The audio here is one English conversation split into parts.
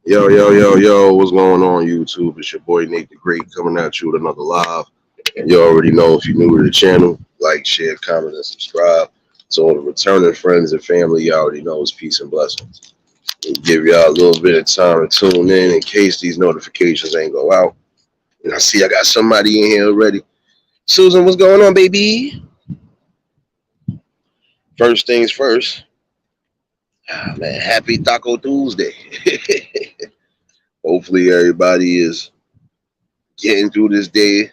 Yo, yo, yo, yo, what's going on, YouTube? It's your boy Nate the Great coming at you with another live. And you already know if you're new to the channel, like, share, comment, and subscribe. So, all the returning friends and family, you already know it's peace and blessings. And give y'all a little bit of time to tune in case these notifications ain't go out. And I see I got somebody in here already. Susan, what's going on, baby? First things first. Man, happy Taco Tuesday. Hopefully, everybody is getting through this day,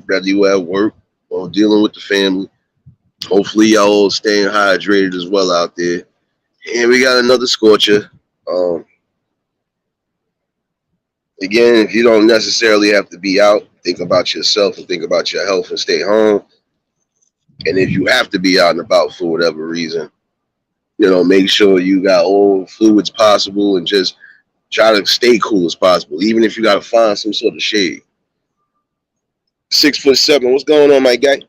whether you at work or dealing with the family. Hopefully, y'all staying hydrated as well out there. And we got another scorcher. Um, Again, if you don't necessarily have to be out, think about yourself and think about your health and stay home. And if you have to be out and about for whatever reason, make sure you got all fluids possible and just try to stay cool as possible, even if you got to find some sort of shade. 6'7", what's going on, my guy?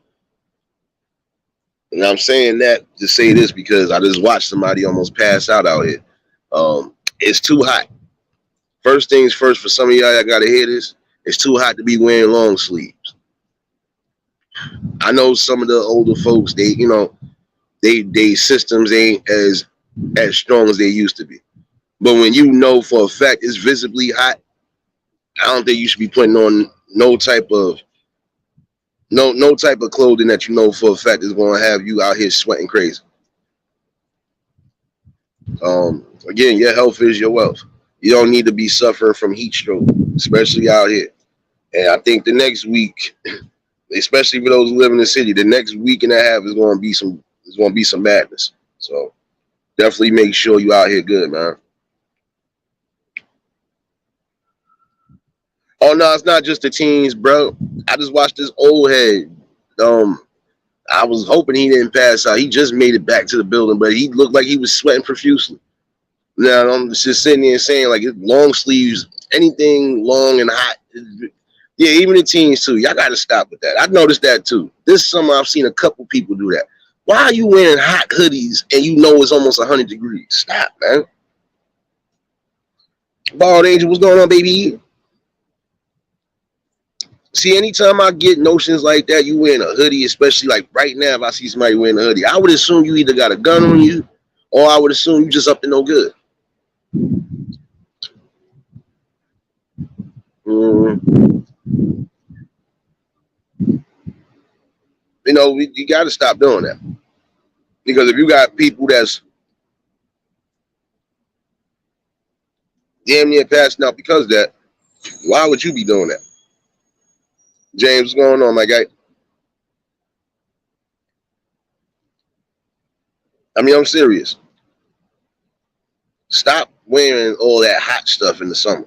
And I'm saying that to say this because I just watched somebody almost pass out here. It's too hot. First things first, for some of y'all, I gotta hear this. It's too hot to be wearing long sleeves. I know some of the older folks, they systems ain't as strong as they used to be. But when you know for a fact it's visibly hot, I don't think you should be putting on no type of clothing that you know for a fact is going to have you out here sweating crazy. Again, your health is your wealth. You don't need to be suffering from heat stroke, especially out here. And I think the next week, especially for those who live in the city, the next week and a half is going to be some madness. So definitely make sure you out here good, man. Oh no, it's not just the teens, bro. I just watched this old head. I was hoping he didn't pass out. He just made it back to the building, but he looked like he was sweating profusely. Now I'm just sitting there saying, like, long sleeves, anything long and hot. Yeah, even the teens too. Y'all got to stop with that. I noticed that too. This summer I've seen a couple people do that. Why are you wearing hot hoodies and you know it's almost 100 degrees? Stop, man. Bald Angel, what's going on, baby? See, anytime I get notions like that, you wearing a hoodie, especially like right now, if I see somebody wearing a hoodie, I would assume you either got a gun on you or I would assume you just up to no good. You got to stop doing that. Because if you got people that's damn near passing out because of that, why would you be doing that? James, what's going on, my guy? I mean, I'm serious. Stop wearing all that hot stuff in the summer.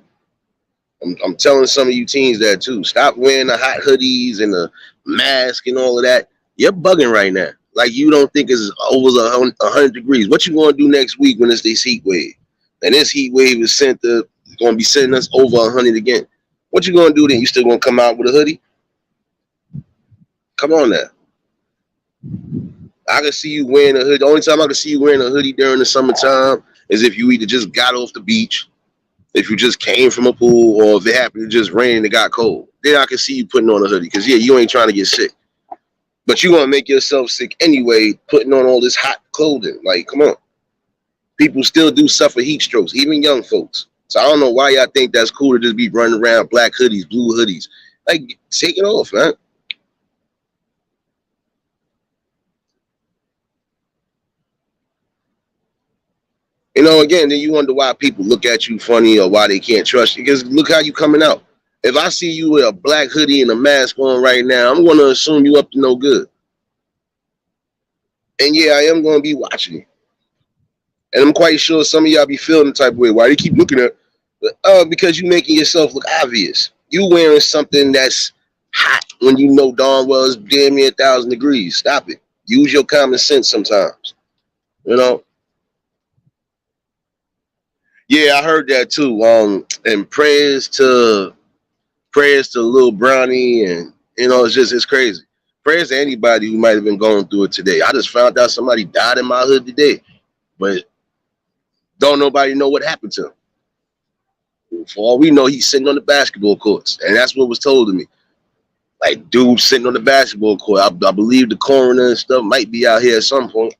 I'm telling some of you teens that too. Stop wearing the hot hoodies and the mask and all of that. You're bugging right now. Like you don't think it's over 100 degrees. What you going to do next week when it's this heat wave? And this heat wave is going to be sending us over 100 again. What you going to do then? You still going to come out with a hoodie? Come on now. I can see you wearing a hoodie. The only time I can see you wearing a hoodie during the summertime is if you either just got off the beach, if you just came from a pool, or if it happened to just rain and it got cold. Then I can see you putting on a hoodie because, yeah, you ain't trying to get sick. But you want to make yourself sick anyway, putting on all this hot clothing. Like, come on. People still do suffer heat strokes, even young folks. So I don't know why y'all think that's cool to just be running around black hoodies, blue hoodies. Like, take it off, man. Again, then you wonder why people look at you funny or why they can't trust you. Because look how you coming out. If I see you with a black hoodie and a mask on right now, I'm going to assume you up to no good. And yeah, I am going to be watching you. And I'm quite sure some of y'all be feeling the type of way. Why do you keep looking at it? Because you making yourself look obvious. You wearing something that's hot when you know darn well it's damn near 1,000 degrees. Stop it. Use your common sense sometimes. Yeah, I heard that too. And prayers to Lil Brownie, and it's crazy. Prayers to anybody who might have been going through it today. I just found out somebody died in my hood today, but don't nobody know what happened to him. For all we know, he's sitting on the basketball courts, and that's what was told to me. Like, dude sitting on the basketball court. I believe the coroner and stuff might be out here at some point.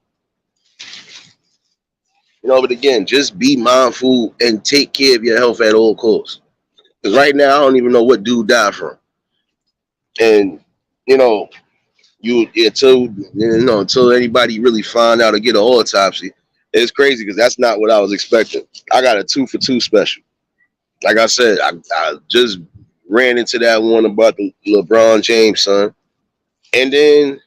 But again, just be mindful and take care of your health at all costs. Because right now, I don't even know what dude died from. And, you know, until anybody really find out or get an autopsy, it's crazy because that's not what I was expecting. I got a 2 for 2 special. Like I said, I just ran into that one about the LeBron James son. And then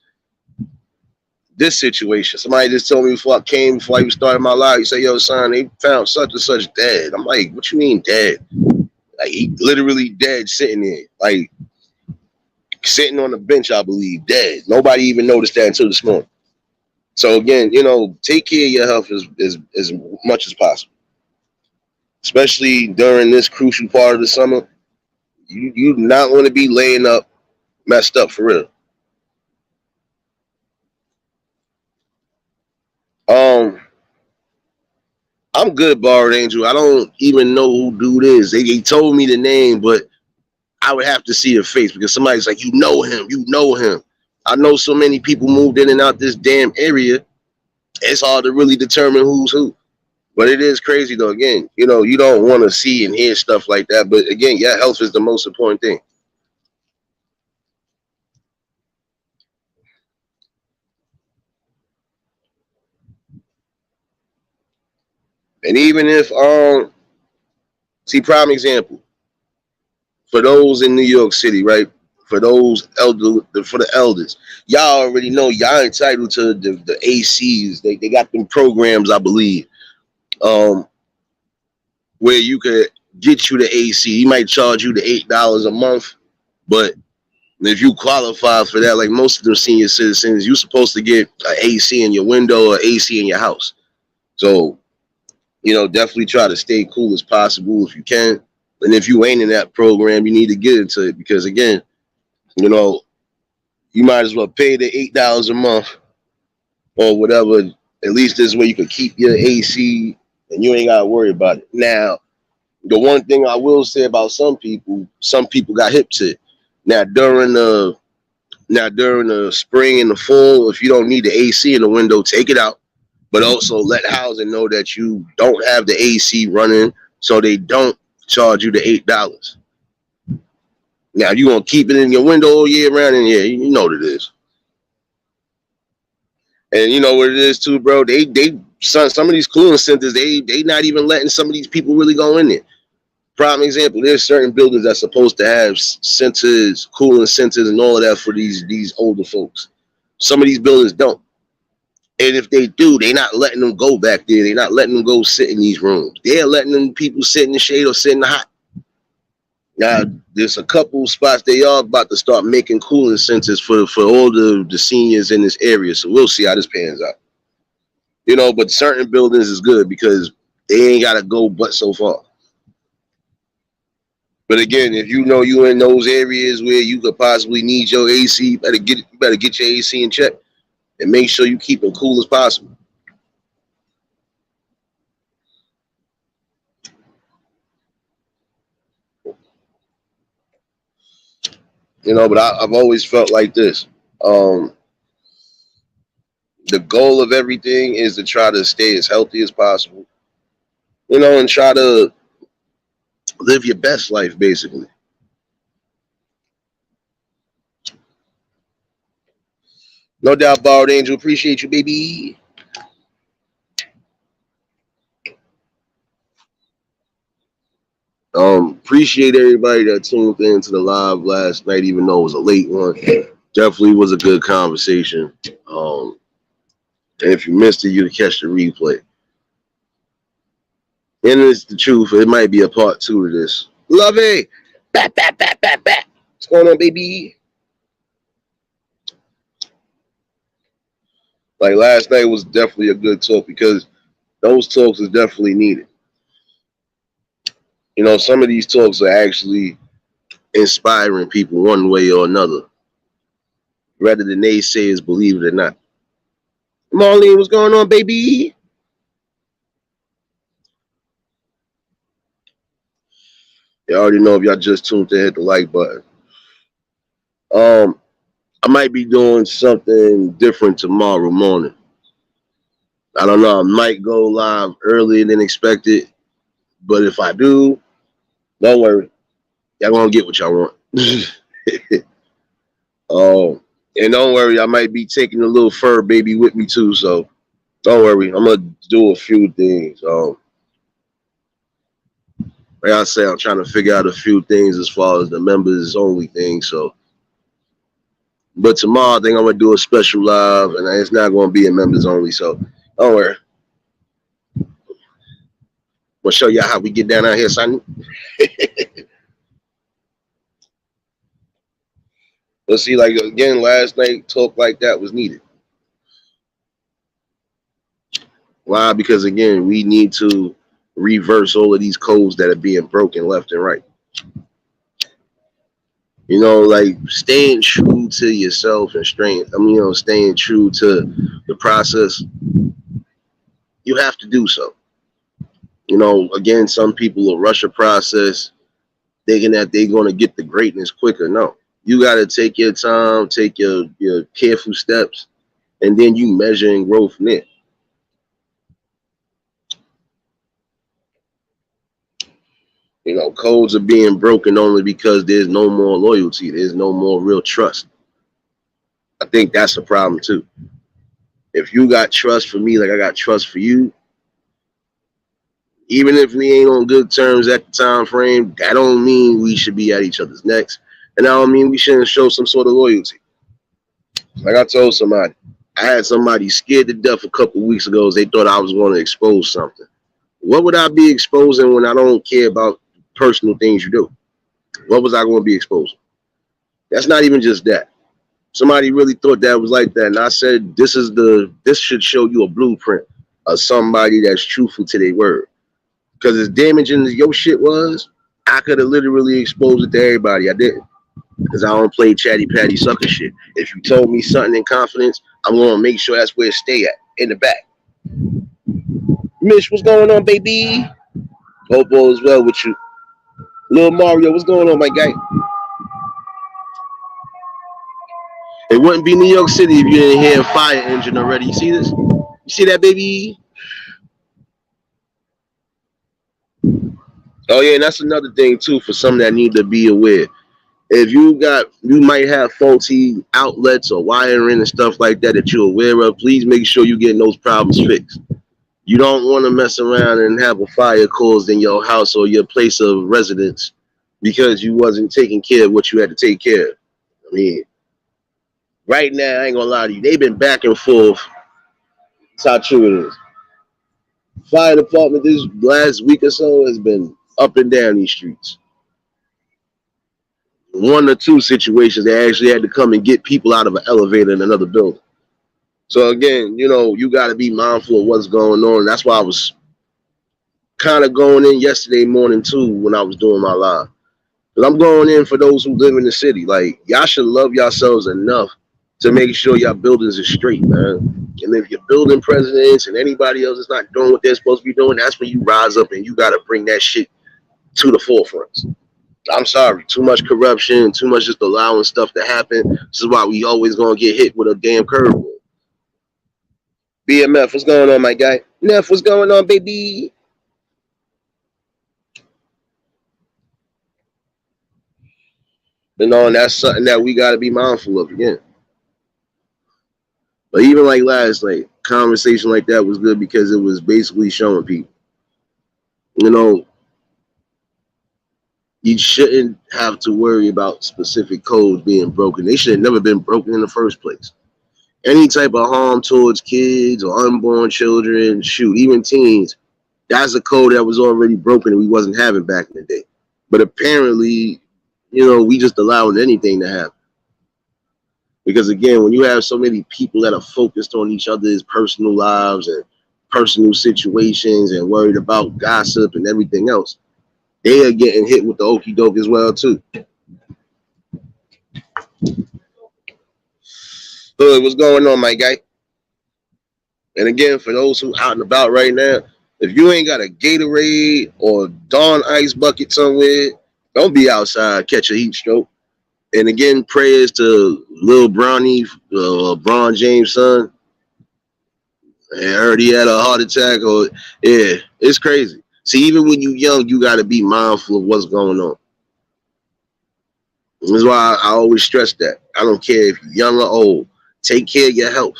this situation, somebody just told me before I even started my life, he said, yo, son, they found such and such dead. I'm like, what you mean dead? Like, he literally dead sitting there. Like, sitting on the bench, I believe, dead. Nobody even noticed that until this morning. So again, take care of your health as much as possible. Especially during this crucial part of the summer. You do not want to be laying up messed up for real. I'm good, Barred Angel. I don't even know who dude is. They told me the name, but I would have to see her face because somebody's like, you know him. I know so many people moved in and out this damn area. It's hard to really determine who's who. But it is crazy though. Again, you don't want to see and hear stuff like that. But again, your health is the most important thing. And even if see, prime example for those in New York City, right? For those for the elders, y'all already know y'all entitled to the ACs. They got them programs, I believe, where you could get you the AC. He might charge you the $8 a month, but if you qualify for that, like most of them senior citizens, you're supposed to get an AC in your window or AC in your house. So, definitely try to stay cool as possible if you can. And if you ain't in that program, you need to get into it because, again, you might as well pay the $8 a month or whatever. At least this way you can keep your AC and you ain't got to worry about it. Now, the one thing I will say about some people got hip to it. Now during the spring and the fall, if you don't need the AC in the window, take it out. But also let housing know that you don't have the AC running, so they don't charge you the $8. Now you gonna keep it in your window all year round, and yeah, you know what it is. And you know what it is too, bro. Some of these cooling centers, they not even letting some of these people really go in there. Prime example, there's certain buildings that's supposed to have centers, cooling centers, and all of that for these older folks. Some of these buildings don't. And if they do, they're not letting them go back there. They're not letting them go sit in these rooms. They're letting them people sit in the shade or sit in the hot. Now, there's a couple spots they are about to start making cooling centers for all the seniors in this area. So we'll see how this pans out. But certain buildings is good because they ain't got to go but so far. But again, if you know you in those areas where you could possibly need your AC, you better get your AC in check and make sure you keep it cool as possible. But I've always felt like this. The goal of everything is to try to stay as healthy as possible, and try to live your best life, basically. No doubt, Borrowed Angel. Appreciate you, baby. Appreciate everybody that tuned in to the live last night, even though it was a late one. Definitely was a good conversation. And if you missed it, you can catch the replay. And it's the truth. It might be a part 2 to this. Love it. Bat. What's going on, baby? Like last night was definitely a good talk because those talks is definitely needed. Some of these talks are actually inspiring people one way or another, rather than naysayers believe it or not. Marlene, what's going on, baby? You already know if y'all just tuned to hit the like button. I might be doing something different tomorrow morning. I don't know. I might go live earlier than expected, but if I do, don't worry. Y'all gonna get what y'all want. um, and don't worry, I might be taking a little fur baby with me too. So don't worry, I'm gonna do a few things. Like I said, I'm trying to figure out a few things as far as the members only thing. So, but tomorrow I think I'm gonna do a special live, and it's not gonna be a members only. So don't worry. We'll show y'all how we get down out here, son. Let's see, like again, last night talk like that was needed. Why? Because again, we need to reverse all of these codes that are being broken left and right. You know, like staying true to yourself and staying true to the process. You have to do so. You know, again, some people will rush a process thinking that they're going to get the greatness quicker. No, you got to take your time, take your careful steps, and then you measure and grow from there. You know, codes are being broken only because there's no more loyalty. There's no more real trust. I think that's a problem too. If you got trust for me, like I got trust for you, even if we ain't on good terms at the time frame, that don't mean we should be at each other's necks. And that don't mean we shouldn't show some sort of loyalty. Like I told somebody, I had somebody scared to death a couple weeks ago. They thought I was going to expose something. What would I be exposing when I don't care about personal things you do? What was I going to be exposing? That's not even just that. Somebody really thought that was like that. And I said, this should show you a blueprint of somebody that's truthful to their word. Because as damaging as your shit was, I could have literally exposed it to everybody. I didn't. Because I don't play chatty patty sucker shit. If you told me something in confidence, I'm going to make sure that's where it stay at, in the back. Mish, what's going on, baby? Hope all is well with you. Lil Mario, what's going on, my guy? It wouldn't be New York City if you didn't hear a fire engine already. You see this? You see that, baby? Oh, yeah, and that's another thing, too, for some that need to be aware. If you might have faulty outlets or wiring and stuff like that you're aware of, please make sure you're getting those problems fixed. You don't want to mess around and have a fire caused in your house or your place of residence because you wasn't taking care of what you had to take care of. I mean, right now, I ain't gonna lie to you, they've been back and forth. That's how true it is. Fire department this last week or so has been up and down these streets. One or two situations they actually had to come and get people out of an elevator in another building. So again, you know, you got to be mindful of what's going on. That's why I was kind of going in yesterday morning too when I was doing my live. Because I'm going in for those who live in the city. Like, y'all should love yourselves enough to make sure your buildings are straight, man. And if your building presidents and anybody else is not doing what they're supposed to be doing, that's when you rise up and you got to bring that shit to the forefront. I'm sorry, too much corruption, too much just allowing stuff to happen. This is why we always gonna get hit with a damn curveball. BMF, what's going on, my guy? Neff, what's going on, baby? You know, and that's something that we gotta be mindful of again. But even like last night, conversation like that was good because it was basically showing people, you know, you shouldn't have to worry about specific codes being broken. They should have never been broken in the first place. Any type of harm towards kids or unborn children, shoot, even teens, that's a code that was already broken and we wasn't having back in the day. But apparently, you know, we just allowing anything to happen. Because again, when you have so many people that are focused on each other's personal lives and personal situations and worried about gossip and everything else, they are getting hit with the okie doke as well too. Hood, what's going on, my guy? And again, for those who out and about right now, if you ain't got a Gatorade or Dawn ice bucket somewhere, Don't be outside, catch a heat stroke. And again, prayers to Lil Bronny, Bron James' son. I heard he had a heart attack. Or yeah, it's crazy. See, even when you young, you got to be mindful of what's going on. That's why I always stress that. I don't care if you're young or old. Take care of your health.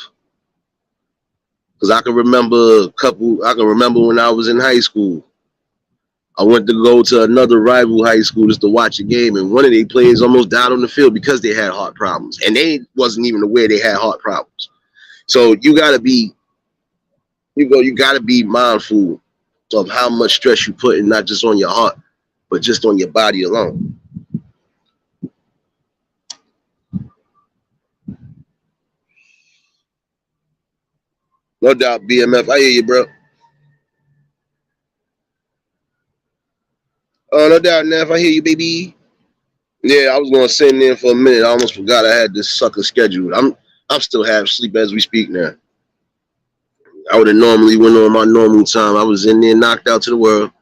Because I can remember when I was in high school. I went to go to another rival high school just to watch a game, and one of their players almost died on the field because they had heart problems, and they wasn't even aware they had heart problems. So you gotta be, you gotta be mindful of how much stress you put in, not just on your heart, but just on your body alone. No doubt, BMF. I hear you, bro. Oh, no doubt, Neff. I hear you, baby. Yeah, I was gonna sit in there for a minute. I almost forgot I had this sucker scheduled. I'm still half asleep as we speak now. I would have normally went on my normal time. I was in there knocked out to the world.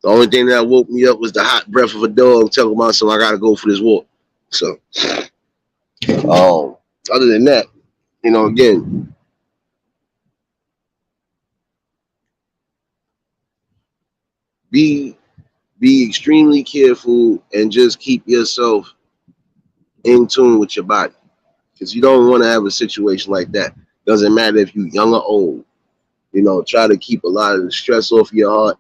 The only thing that woke me up was the hot breath of a dog telling myself I gotta go for this walk. So, other than that, again, be extremely careful and just keep yourself in tune with your body, because you don't want to have a situation like that. Doesn't matter if you're young or old. Try to keep a lot of the stress off your heart.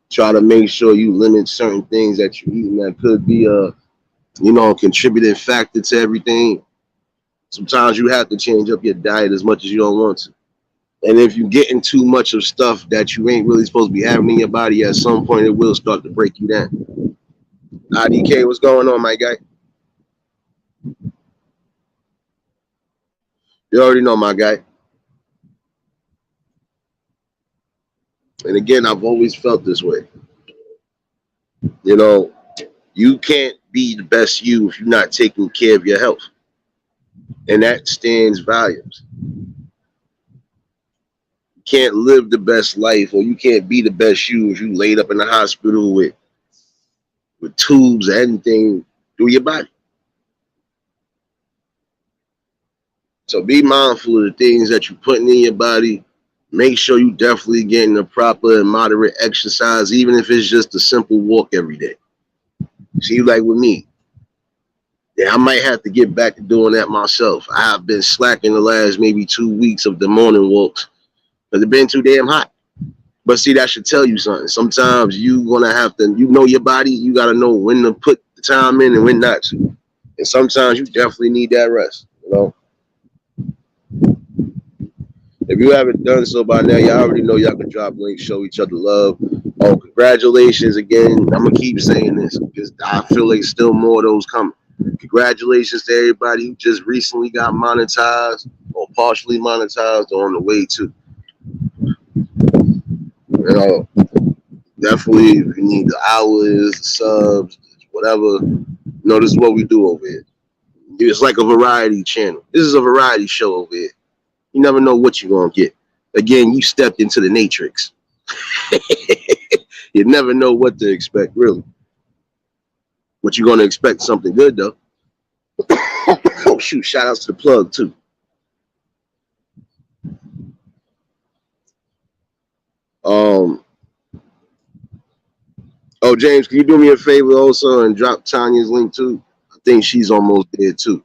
Try to make sure you limit certain things that you're eating that could be a contributing factor to everything. Sometimes you have to change up your diet as much as you don't want to. And if you're getting too much of stuff that you ain't really supposed to be having in your body, at some point it will start to break you down. IDK, what's going on, my guy? You already know, my guy. And again, I've always felt this way. You can't be the best you if you're not taking care of your health. And that stands volumes. You can't live the best life, or you can't be the best you if you laid up in the hospital with tubes or anything through your body. So be mindful of the things that you're putting in your body. Make sure you definitely getting the proper and moderate exercise, even if it's just a simple walk every day. See, like with me, yeah, I might have to get back to doing that myself. I've been slacking the last maybe 2 weeks of the morning walks because it's been too damn hot. But see, that should tell you something. Sometimes you're going to have to, your body, you got to know when to put the time in and when not to. And sometimes you definitely need that rest, If you haven't done so by now, y'all already know y'all can drop links, show each other love. Oh, congratulations again. I'm going to keep saying this because I feel like still more of those coming. Congratulations to everybody who just recently got monetized or partially monetized or on the way to. Definitely if you need the hours, the subs, whatever, this is what we do over here. It's like a variety channel. This is a variety show over here. You never know what you're going to get. Again, you stepped into the matrix. You never know what to expect, really. But you're going to expect something good, though. Oh, shoot. Shout outs to the plug, too. Oh, James, can you do me a favor also and drop Tanya's link, too? I think she's almost there, too.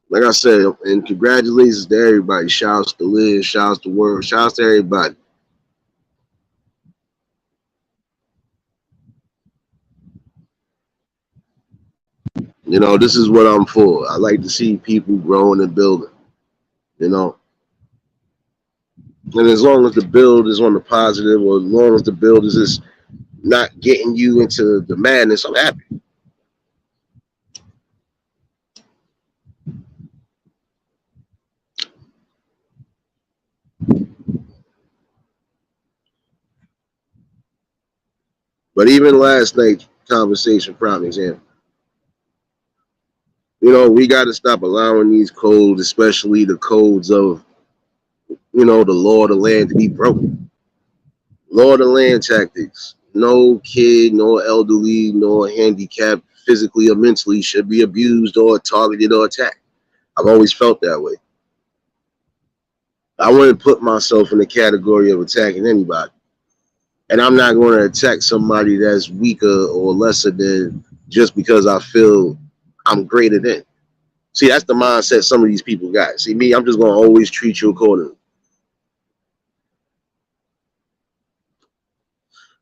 Like I said, and congratulations to everybody. Shouts to Liz, shouts to Word, shouts to everybody. This is what I'm for. I like to see people growing and building, And as long as the build is on the positive, or as long as the build is just not getting you into the madness, I'm happy. But even last night's conversation, prime example. We got to stop allowing these codes, especially the codes of, the law of the land, to be broken. Law of the land tactics. No kid, nor elderly, nor handicapped, physically or mentally, should be abused or targeted or attacked. I've always felt that way. I wouldn't put myself in the category of attacking anybody. And I'm not going to attack somebody that's weaker or lesser than just because I feel I'm greater than. See, that's the mindset some of these people got. See, me, I'm just going to always treat you accordingly.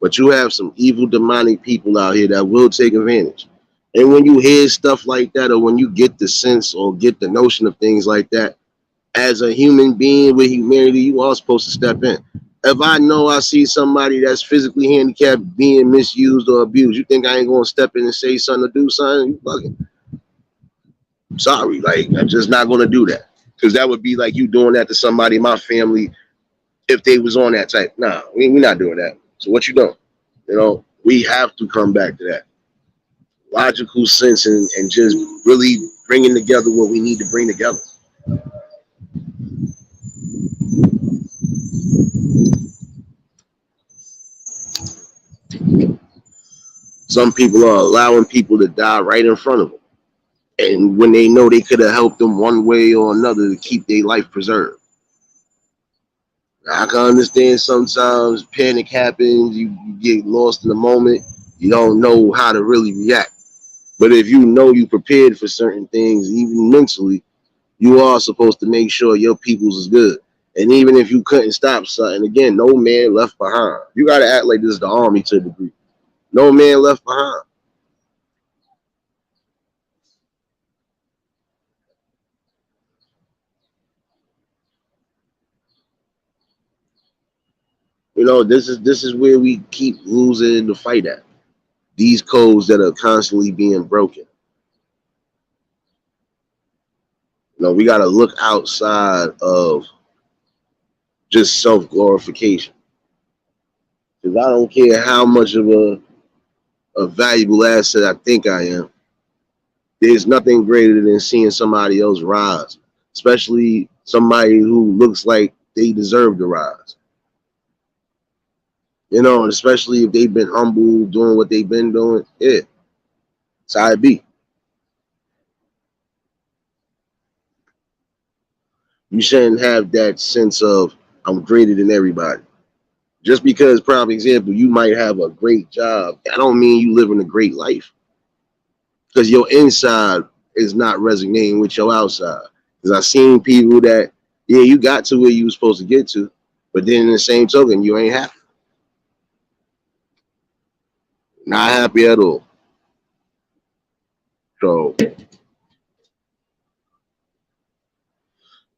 But you have some evil, demonic people out here that will take advantage. And when you hear stuff like that, or when you get the sense or get the notion of things like that, as a human being with humanity, you are supposed to step in. If I know I see somebody that's physically handicapped being misused or abused, you think I ain't gonna step in and say something or do something? You fucking sorry, like I'm just not gonna do that because that would be like you doing that to somebody in my family if they was on that type. Nah, we're not doing that. So what you doing? You know, we have to come back to that logical sense and just really bringing together what we need to bring together. Some people are allowing people to die right in front of them. And when they know they could have helped them one way or another to keep their life preserved. I can understand sometimes panic happens, you get lost in the moment, you don't know how to really react. But if you know you prepared for certain things, even mentally, you are supposed to make sure your people's is good. And even if you couldn't stop something, again, no man left behind. You got to act like this is the army to a degree. No man left behind. You know, this is where we keep losing the fight at. These codes that are constantly being broken. You know, we got to look outside of just self glorification. Because I don't care how much of a valuable asset I think I am. There's nothing greater than seeing somebody else rise, especially somebody who looks like they deserve to rise. You know, and especially if they've been humble doing what they've been doing. Yeah, it's how it be. You shouldn't have that sense of I'm greater than everybody. Just because, prime example, you might have a great job, that don't mean you living a great life. Because your inside is not resonating with your outside. Because I've seen people that, yeah, you got to where you were supposed to get to, but then in the same token, you ain't happy. Not happy at all. So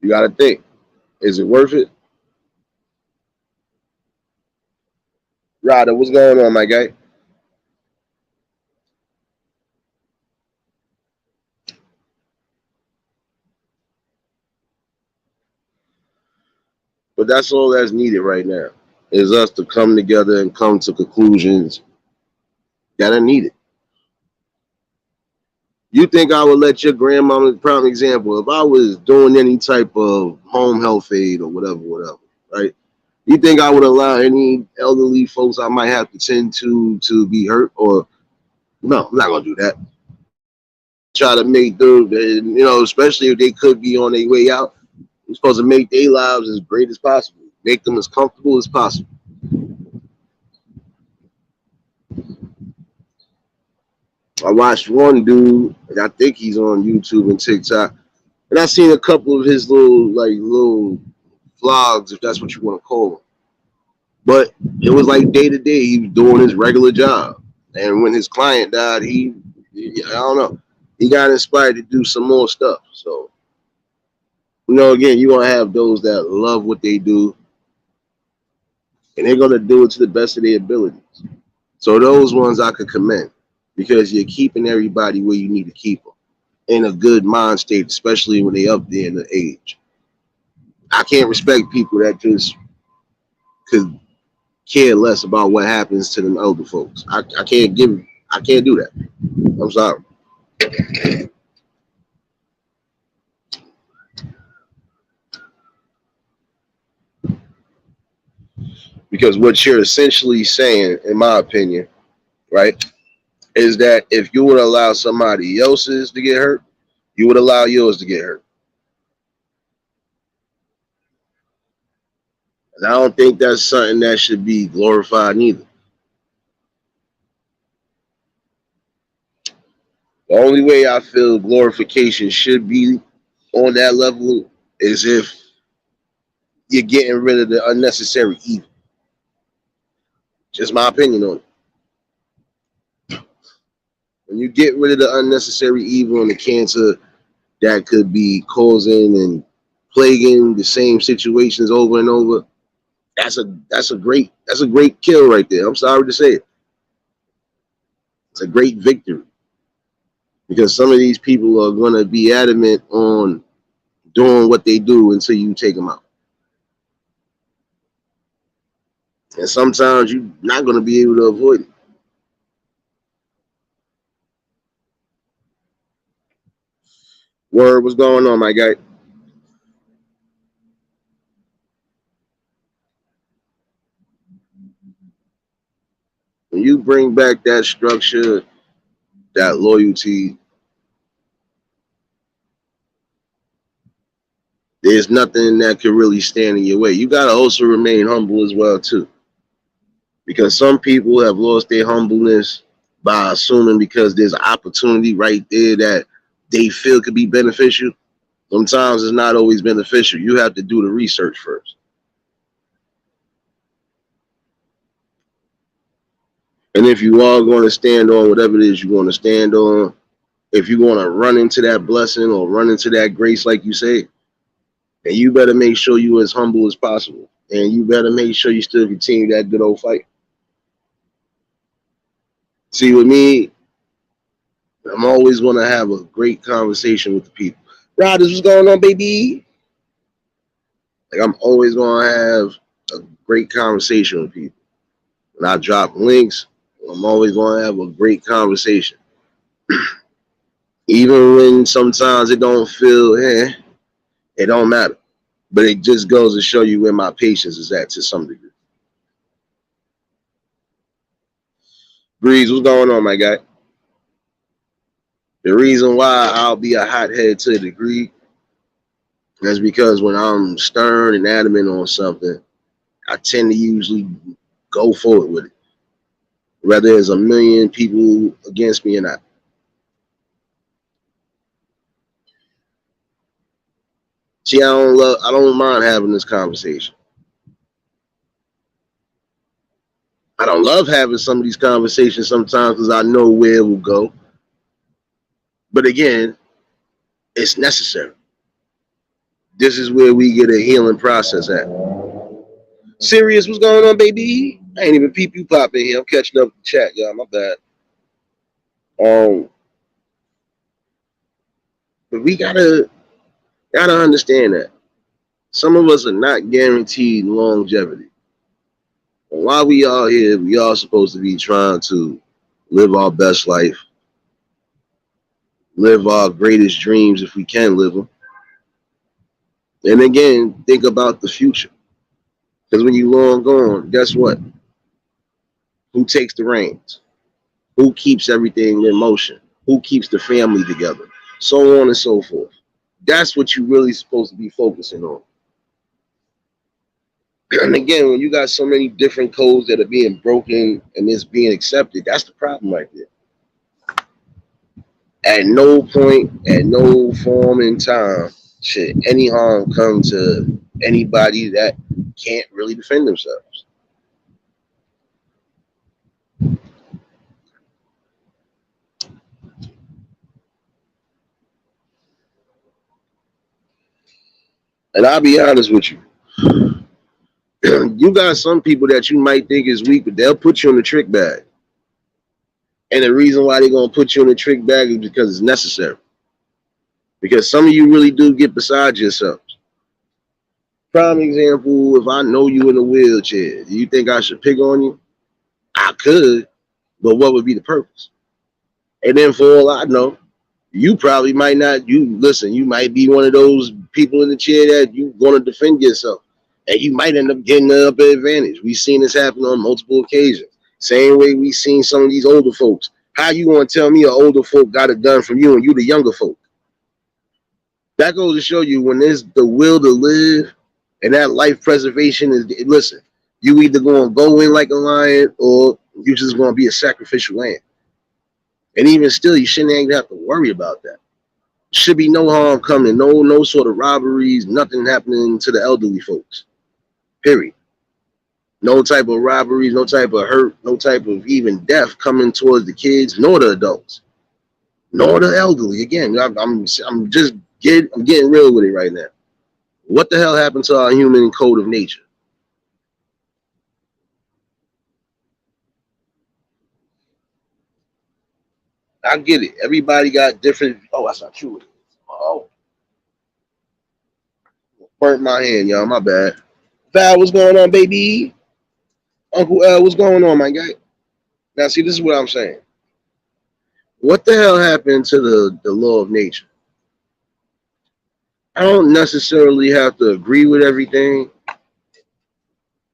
you got to think, is it worth it? Ryder, what's going on, my guy? But that's all that's needed right now is us to come together and come to conclusions that are needed. You think I would let your grandmama, prime example, if I was doing any type of home health aid or whatever, right? You think I would allow any elderly folks I might have to tend to be hurt? Or no, I'm not gonna do that. Try to make them, you know, especially if they could be on their way out, you're supposed to make their lives as great as possible, make them as comfortable as possible. I watched one dude, and I think he's on YouTube and TikTok, and I seen a couple of his little vlogs, if that's what you want to call them. But it was like day to day, he was doing his regular job. And when his client died, I don't know, he got inspired to do some more stuff. So, you know, again, you're going to have those that love what they do and they're going to do it to the best of their abilities. So, those ones I could commend because you're keeping everybody where you need to keep them in a good mind state, especially when they up there in the age. I can't respect people that just could care less about what happens to them older folks. I can't do that. I'm sorry. Because what you're essentially saying, in my opinion, right, is that if you would allow somebody else's to get hurt, you would allow yours to get hurt. And I don't think that's something that should be glorified neither. The only way I feel glorification should be on that level is if you're getting rid of the unnecessary evil. Just my opinion on it. When you get rid of the unnecessary evil and the cancer that could be causing and plaguing the same situations over and over, that's a great kill right there. I'm sorry to say it. It's a great victory. Because some of these people are going to be adamant on doing what they do until you take them out. And sometimes you're not going to be able to avoid it. Word, what's going on, my guy? When you bring back that structure, that loyalty, there's nothing that can really stand in your way. You got to also remain humble as well, too. Because some people have lost their humbleness by assuming because there's an opportunity right there that they feel could be beneficial. Sometimes it's not always beneficial. You have to do the research first. And if you are going to stand on whatever it is you want to stand on, if you want to run into that blessing or run into that grace, like you say, then you better make sure you're as humble as possible. And you better make sure you still continue that good old fight. See, with me, I'm always going to have a great conversation with the people. Rod, what's going on, baby? Like, I'm always going to have a great conversation with people. When I drop links, I'm always going to have a great conversation. Even when sometimes it don't feel, it don't matter. But it just goes to show you where my patience is at to some degree. Breeze, what's going on, my guy? The reason why I'll be a hothead to a degree is because when I'm stern and adamant on something, I tend to usually go forward with it, whether there's a million people against me or not. See, I don't mind having this conversation. I don't love having some of these conversations sometimes because I know where it will go. But again, it's necessary. This is where we get a healing process at. Sirius, what's going on, baby? I ain't even peep you pop in here. I'm catching up with the chat, y'all. My bad. But we gotta understand that some of us are not guaranteed longevity. And while we are here, we are supposed to be trying to live our best life, live our greatest dreams if we can live them. And again, think about the future. Because when you long gone, guess what? Who takes the reins? Who keeps everything in motion? Who keeps the family together? So on and so forth. That's what you're really supposed to be focusing on. And again, when you got so many different codes that are being broken and it's being accepted, that's the problem right there. At no point, at no form in time, should any harm come to anybody that can't really defend themselves. And I'll be honest with you. You got some people that you might think is weak, but they'll put you in the trick bag. And the reason why they're going to put you in the trick bag is because it's necessary. Because some of you really do get beside yourselves. Prime example, if I know you in a wheelchair, do you think I should pick on you? I could, but what would be the purpose? And then for all I know, you probably might not, you might be one of those people in the chair that you want to defend yourself. and you might end up getting the upper advantage. We've seen this happen on multiple occasions. Same way we've seen some of these older folks. How you want to tell me an older folk got a gun from you and you the younger folk? That goes to show you when there's the will to live and that life preservation is, listen, you either going to go in like a lion or you just going to be a sacrificial lamb. And even still, you shouldn't even have to worry about that. Should be no harm coming, no sort of robberies, nothing happening to the elderly folks. Period. No type of robberies, no type of hurt, no type of even death coming towards the kids, nor the adults, nor the elderly. Again, I'm getting real with it right now. What the hell happened to our human code of nature? I get it. Everybody got different. Oh, that's not true. Oh, burnt my hand, y'all. My bad. Val, what's going on, baby? Uncle L, what's going on, my guy? Now, see, this is what I'm saying. What the hell happened to the law of nature? I don't necessarily have to agree with everything.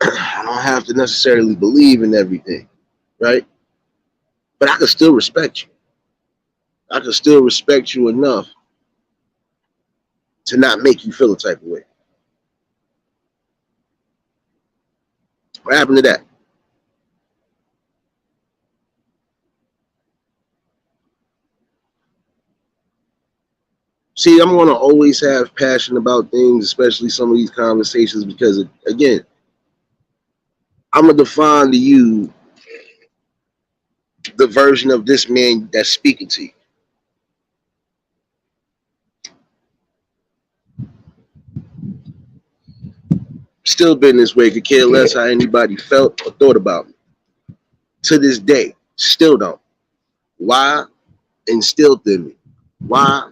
I don't have to necessarily believe in everything, right? But I can still respect you. I can still respect you enough to not make you feel a type of way. What happened to that? See, I'm going to always have passion about things, especially some of these conversations, because, again, I'm going to define to you the version of this man that's speaking to you. Still been this way, could care less how anybody felt or thought about me. To this day, still don't. Why? Instilled in me. Why?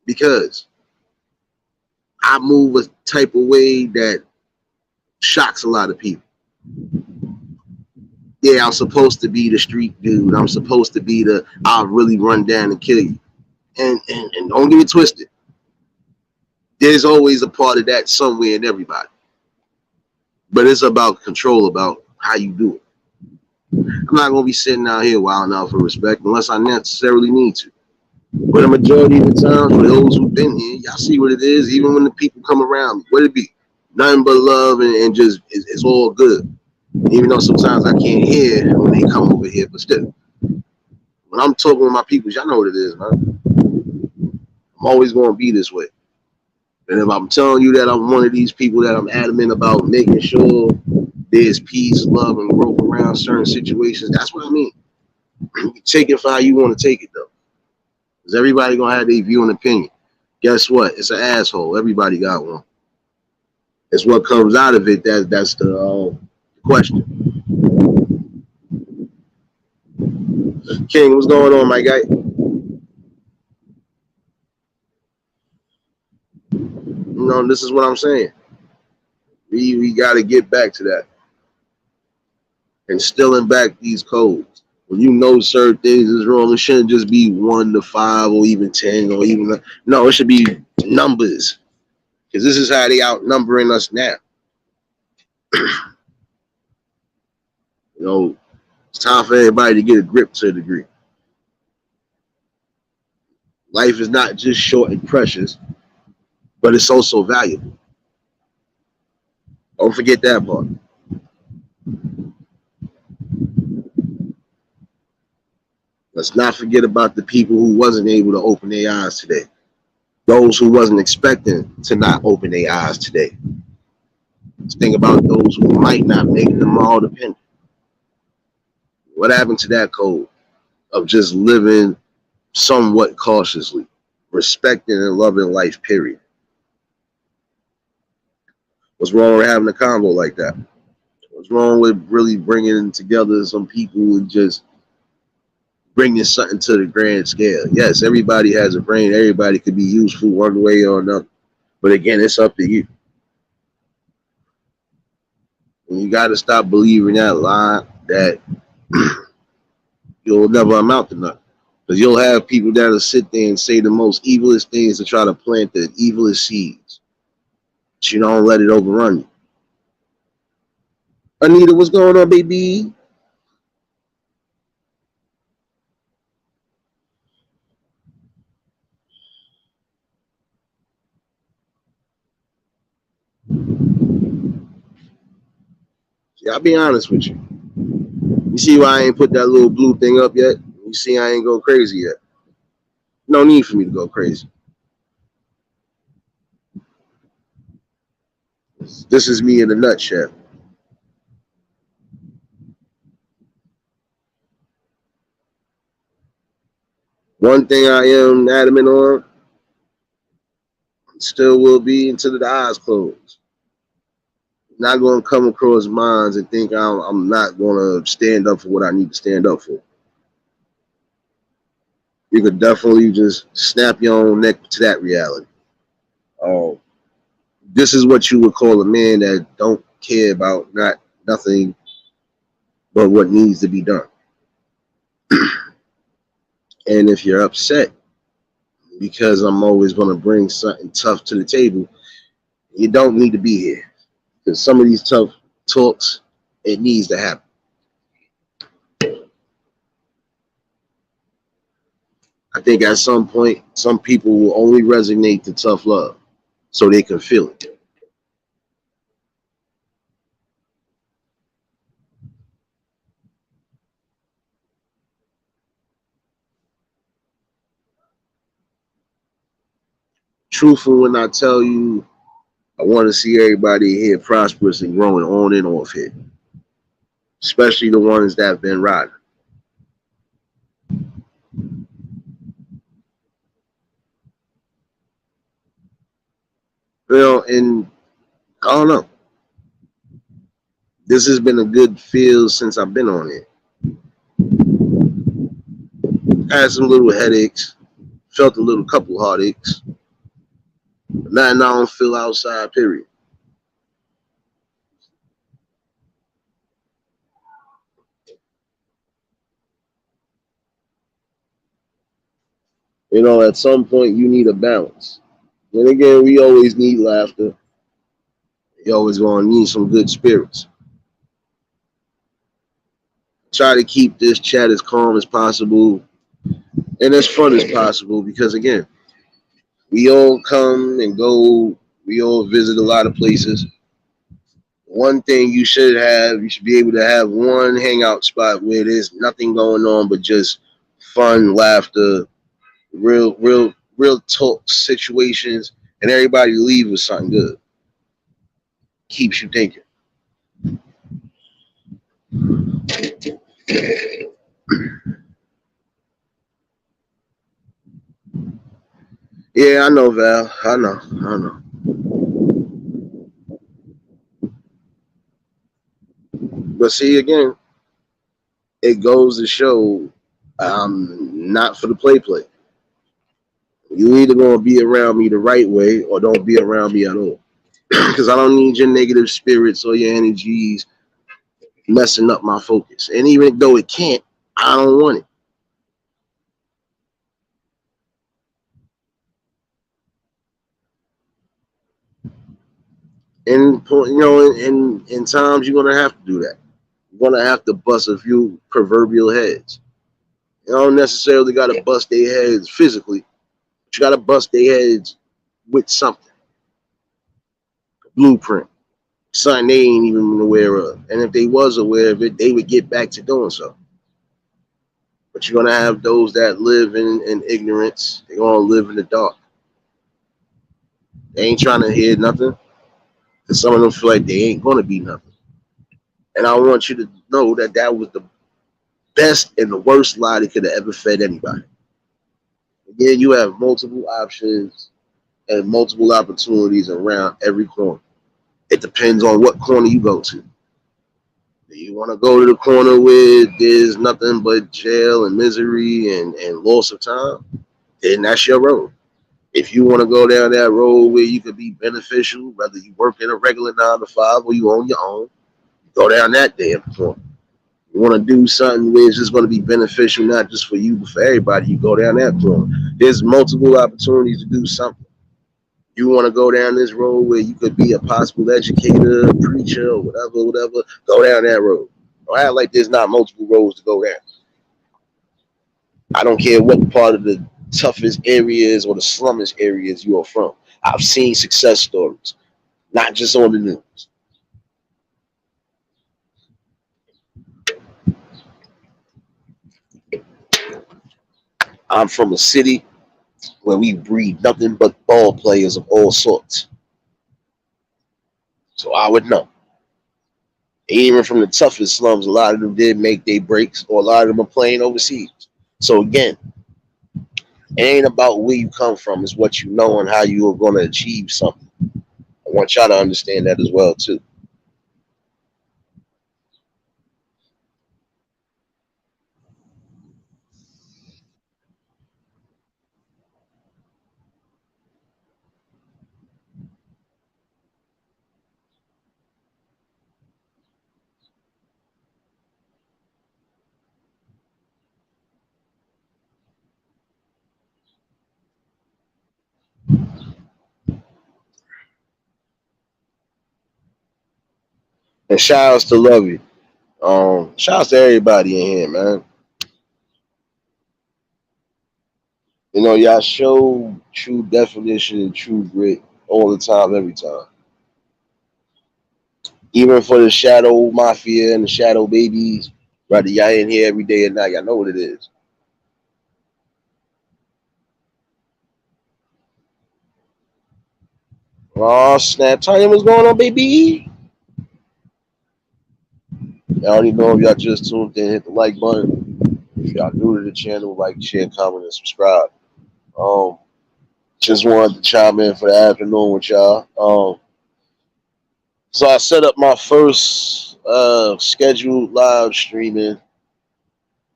Because I move a type of way that shocks a lot of people. Yeah, I'm supposed to be the street dude. I'm supposed to be the I'll really run down and kill you. And don't get it twisted. There's always a part of that somewhere in everybody. But it's about control, about how you do it. I'm not gonna be sitting out here wilding out for respect unless I necessarily need to. But the majority of the time, for those who've been here, y'all see what it is. Even when the people come around me, what it be? Nothing but love and just it's all good. Even though sometimes I can't hear when they come over here, but still, when I'm talking with my people, y'all know what it is, man. I'm always gonna be this way. And if I'm telling you that I'm one of these people that I'm adamant about making sure there's peace, love, and growth around certain situations, that's what I mean. Take it for how you want to take it, though. Because everybody going to have their view and opinion. Guess what? It's an asshole. Everybody got one. It's what comes out of it that's the question. King, what's going on, my guy? You know, this is what I'm saying. We got to get back to that. Instilling back these codes. When you know certain things is wrong, it shouldn't just be 1 to 5 or even 10 or even, no, it should be numbers. Because this is how they outnumbering us now. You know, it's time for everybody to get a grip to a degree. Life is not just short and precious, but it's also valuable. Don't forget that part. Let's not forget about the people who wasn't able to open their eyes today. Those who wasn't expecting to not open their eyes today. Let's think about those who might not make them all dependent. What happened to that code of just living somewhat cautiously, respecting and loving life, period? What's wrong with having a convo like that? What's wrong with really bringing together some people and just bringing something to the grand scale? Yes, everybody has a brain. Everybody could be useful one way or another. But again, it's up to you. And you got to stop believing that lie that you'll never amount to nothing. Because you'll have people that'll sit there and say the most evilest things to try to plant the evilest seeds. But you don't let it overrun you. Anita, what's going on, baby? See, I'll be honest with you. You see why I ain't put that little blue thing up yet? You see I ain't go crazy yet. No need for me to go crazy. This is me in a nutshell. One thing I am adamant on, still will be until the eyes close. Not going to come across minds and think I'm not going to stand up for what I need to stand up for. You could definitely just snap your own neck to that reality. Oh, this is what you would call a man that don't care about nothing but what needs to be done. And if you're upset because I'm always going to bring something tough to the table, you don't need to be here. Because some of these tough talks, it needs to happen. I think at some point, some people will only resonate to tough love so they can feel it. Truthful when I tell you, I want to see everybody here prosperous and growing on and off here, especially the ones that have been riding. And I don't know. This has been a good feel since I've been on it. I had some little headaches, felt a little couple heartaches, but nothing I don't feel outside, period. At some point you need a balance. And again, we always need laughter. You always gonna need some good spirits. Try to keep this chat as calm as possible and as fun as possible because again, we all come and go, we all visit a lot of places. One thing you should be able to have one hangout spot where there's nothing going on but just fun, laughter, real talk situations, and everybody leave with something good. Keeps you thinking. Yeah, I know, Val. I know. But see, again, it goes to show not for the play. You either gonna be around me the right way or don't be around me at all. Because I don't need your negative spirits or your energies messing up my focus. And even though it can't, I don't want it. And in times you're gonna have to do that. You're gonna have to bust a few proverbial heads. You don't necessarily gotta bust their heads physically, but you gotta bust their heads with something. A blueprint. Something they ain't even aware of. And if they was aware of it, they would get back to doing so. But you're gonna have those that live in ignorance. They're gonna live in the dark. They ain't trying to hear nothing. Because some of them feel like they ain't gonna be nothing. And I want you to know that that was the best and the worst lie that could have ever fed anybody. Again, you have multiple options and multiple opportunities around every corner. It depends on what corner you go to. Do you want to go to the corner where there's nothing but jail and misery and loss of time? Then that's your road. If you want to go down that road where you could be beneficial, whether you work in a regular 9 to 5 or you own your own, go down that damn corner. You want to do something where it's just going to be beneficial, not just for you, but for everybody, you go down that corner. There's multiple opportunities to do something. You want to go down this road where you could be a possible educator, preacher, or whatever, go down that road. Don't act like there's not multiple roads to go down. I don't care what part of the toughest areas or the slummiest areas you are from. I've seen success stories, not just on the news. I'm from a city where we breed nothing but ball players of all sorts. So I would know. Even from the toughest slums, a lot of them did make their breaks, or a lot of them are playing overseas. So again, it ain't about where you come from, it's what you know and how you are going to achieve something. I want y'all to understand that as well too. And shout outs to Lovey. Shout outs to everybody in here, man. You know, y'all show true definition and true grit all the time, every time. Even for the shadow mafia and the shadow babies, brother, y'all in here every day and night. Y'all know what it is. Oh snap! Tell you what's going on, baby. I don't even know if y'all just tuned in. Hit the like button. If y'all new to the channel, like, share, comment, and subscribe. Um, just wanted to chime in for the afternoon with y'all. So I set up my first scheduled live streaming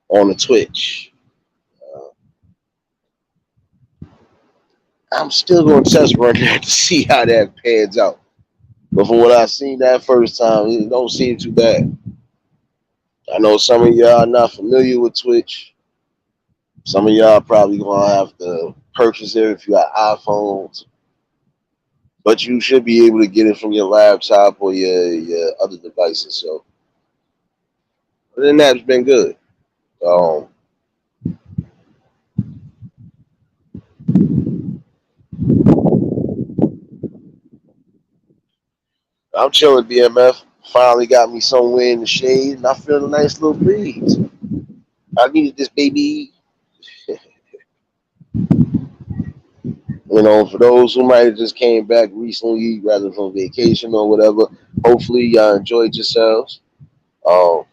on the Twitch. I'm still going to test run that to see how that pans out. But from what I seen that first time, it don't seem too bad. I know some of y'all are not familiar with Twitch. Some of y'all probably gonna have to purchase it if you got iPhones, but you should be able to get it from your laptop or your other devices. So, other than that, it's been good. Um, I'm chilling, BMF. Finally got me somewhere in the shade, and I feel a nice little breeze. I needed this, baby. You know, for those who might have just came back recently, rather from vacation or whatever, hopefully y'all enjoyed yourselves. Um,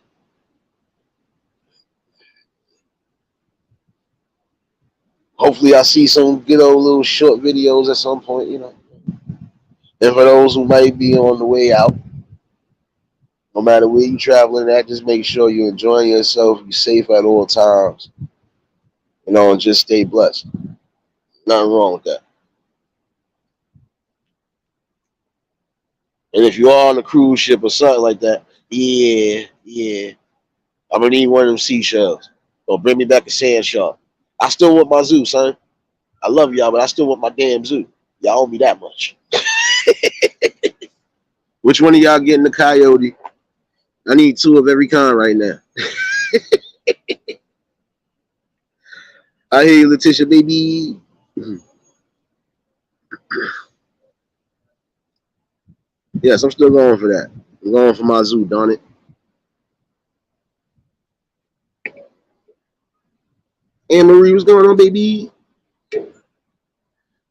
hopefully I see some good old little short videos at some point, you know. And for those who might be on the way out, no matter where you're traveling at, just make sure you're enjoying yourself, you're safe at all times, you know, and just stay blessed. Nothing wrong with that. And if you are on a cruise ship or something like that, yeah, I'm gonna need one of them seashells. Or bring me back a sand shark. I still want my zoo, son. I love y'all, but I still want my damn zoo. Y'all owe me that much. Which one of y'all getting the coyote? I need two of every kind right now. I hear you, Letitia, baby. Yes, I'm still going for that. I'm going for my zoo, darn it. Anne Marie, what's going on, baby?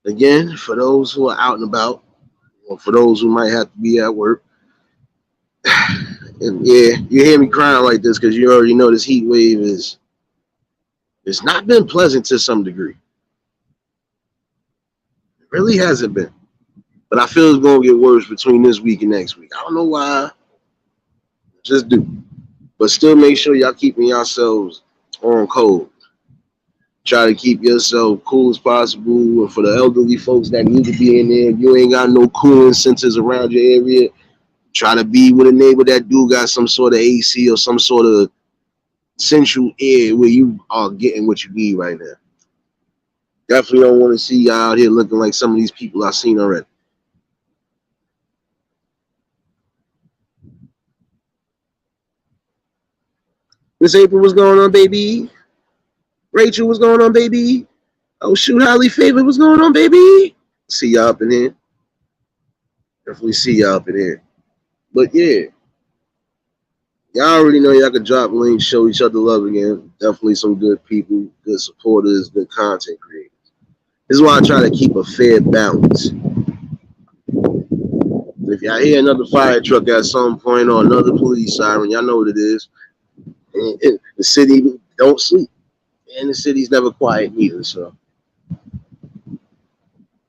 Again, for those who are out and about, or for those who might have to be at work, and yeah, you hear me crying like this because you already know this heat wave is it's not been pleasant to some degree. It really hasn't been. But I feel it's gonna get worse between this week and next week. I don't know why. Just do. But still make sure y'all keeping yourselves on cold. Try to keep yourself cool as possible. And for the elderly folks that need to be in there, if you ain't got no cooling centers around your area, try to be with a neighbor that do got some sort of AC or some sort of central air where you are getting what you need right now. Definitely don't want to see y'all out here looking like some of these people I've seen already. Miss April, what's going on, baby? Rachel, what's going on, baby? Oh shoot, Holly Favor, what's going on, baby? See y'all up in here. Definitely see y'all up in here. But yeah, y'all already know y'all can drop links, show each other love again. Definitely some good people, good supporters, good content creators. This is why I try to keep a fair balance. If y'all hear another fire truck at some point or another police siren, y'all know what it is. And the city don't sleep. And the city's never quiet either. So,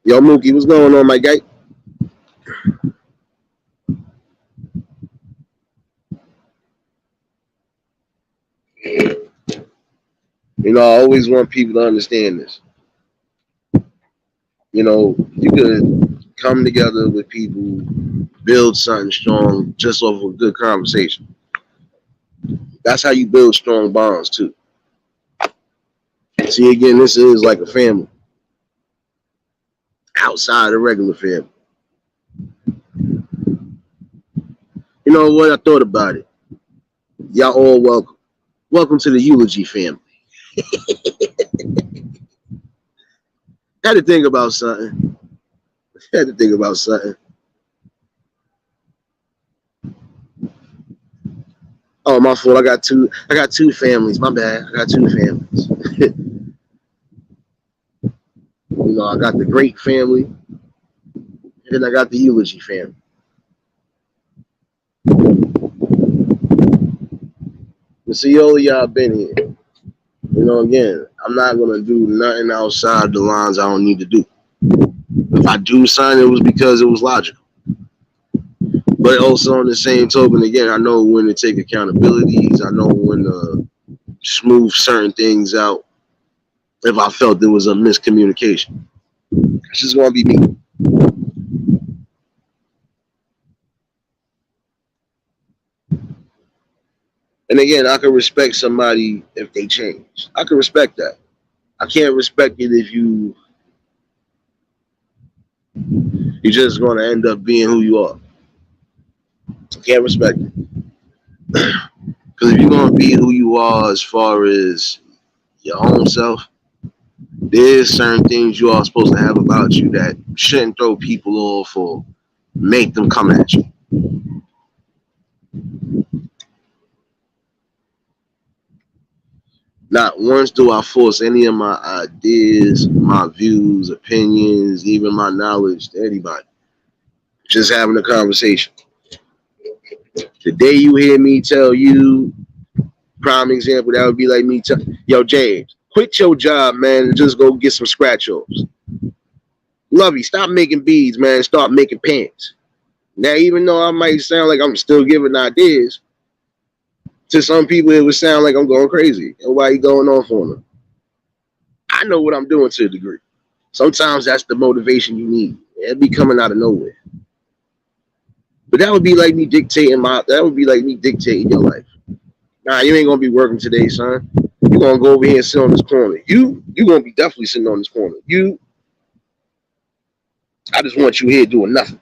yo, Mookie, what's going on, my guy? You know, I always want people to understand this. You know, you could come together with people, build something strong just off of a good conversation. That's how you build strong bonds too. See, again, this is like a family outside of regular family. You know what? I thought about it. Y'all all welcome. Welcome to the eulogy family. Had to think about something. Had to think about something. Oh, my fault. I got two families. My bad. I got two families. You know, I got the great family, and then I got the eulogy family. And see, all of y'all been here. You know, again, I'm not gonna do nothing outside the lines I don't need to do. If I do something, it was because it was logical. But also on the same token, again, I know when to take accountabilities. I know when to smooth certain things out if I felt there was a miscommunication. It's just gonna be me. And again, I can respect somebody if they change. I can respect that. I can't respect it if you're just gonna end up being who you are. I can't respect it. Because if you're gonna be who you are as far as your own self, there's certain things you are supposed to have about you that shouldn't throw people off or make them come at you. Not once do I force any of my ideas, my views, opinions, even my knowledge to anybody. Just having a conversation. The day you hear me tell you, prime example, that would be like me telling, yo, James, quit your job, man, and just go get some scratch offs. Lovey, stop making beads, man. Start making pants. Now, even though I might sound like I'm still giving ideas, to some people it would sound like I'm going crazy. And why you going off on them? I know what I'm doing to a degree. Sometimes that's the motivation you need. It'd be coming out of nowhere. But that would be like me dictating your life. Nah, you ain't gonna be working today, son. You're gonna go over here and sit on this corner. You gonna be definitely sitting on this corner. I just want you here doing nothing.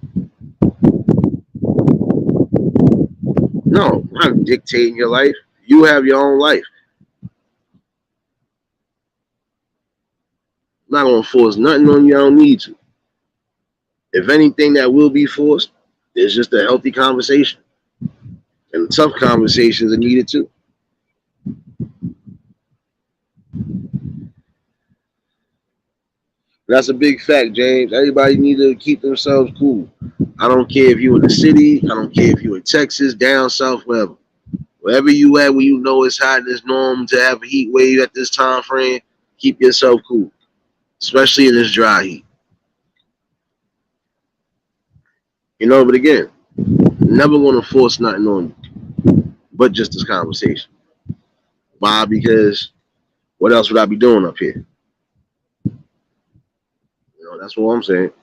No, I'm not dictating your life. You have your own life. I'm not gonna force nothing on you I don't need to. If anything that will be forced, it's just a healthy conversation. And tough conversations are needed too. That's a big fact, James. Everybody needs to keep themselves cool. I don't care if you're in the city. I don't care if you're in Texas, down south, wherever. Wherever you at, where you know it's hot and it's normal to have a heat wave at this time frame, keep yourself cool, especially in this dry heat. You know, but again, never want to force nothing on you, but just this conversation. Why? Because what else would I be doing up here? You know, that's what I'm saying.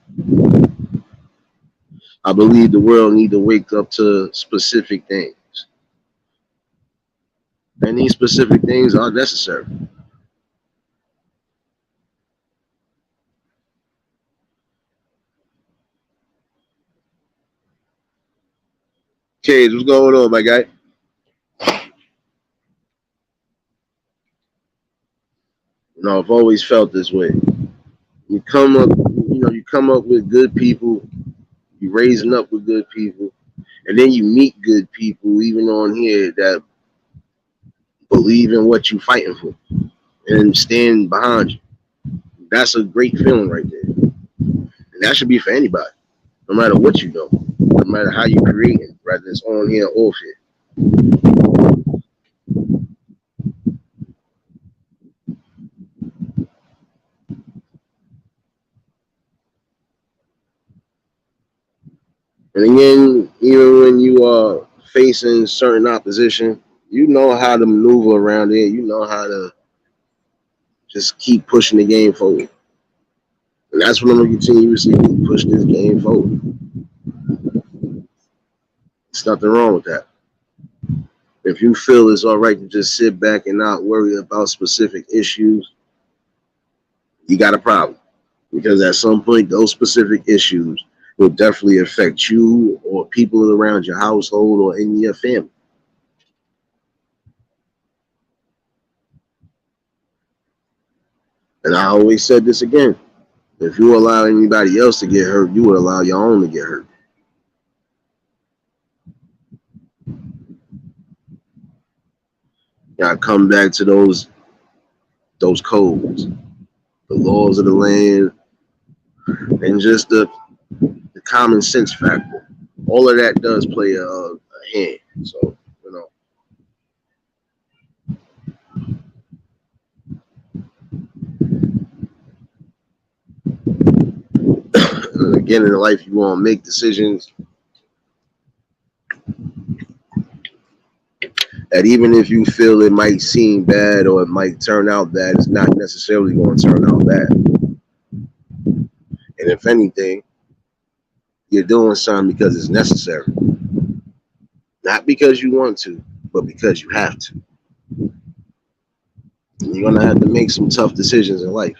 I believe the world need to wake up to specific things. And these specific things are necessary. Cage, what's going on, my guy? I've always felt this way. You come up, you come up with good people. You raising up with good people, and then you meet good people, even on here, that believe in what you're fighting for and stand behind you. That's a great feeling right there, and that should be for anybody, no matter what you know, no matter how you create it, whether it's on here or off here. And again, even when you are facing certain opposition, you know how to maneuver around it. You know how to just keep pushing the game forward. And that's what I'm going to continuously do, push this game forward. There's nothing wrong with that. If you feel it's all right to just sit back and not worry about specific issues, you got a problem. Because at some point, those specific issues will definitely affect you or people around your household or in your family. And I always said this again. If you allow anybody else to get hurt, you would allow your own to get hurt. I come back to those codes, the laws of the land, and just the common sense factor. All of that does play a hand. So, again, in life, you want to make decisions that even if you feel it might seem bad or it might turn out bad, it's not necessarily going to turn out bad. And if anything, you're doing something because it's necessary. Not because you want to, but because you have to. You're going to have to make some tough decisions in life.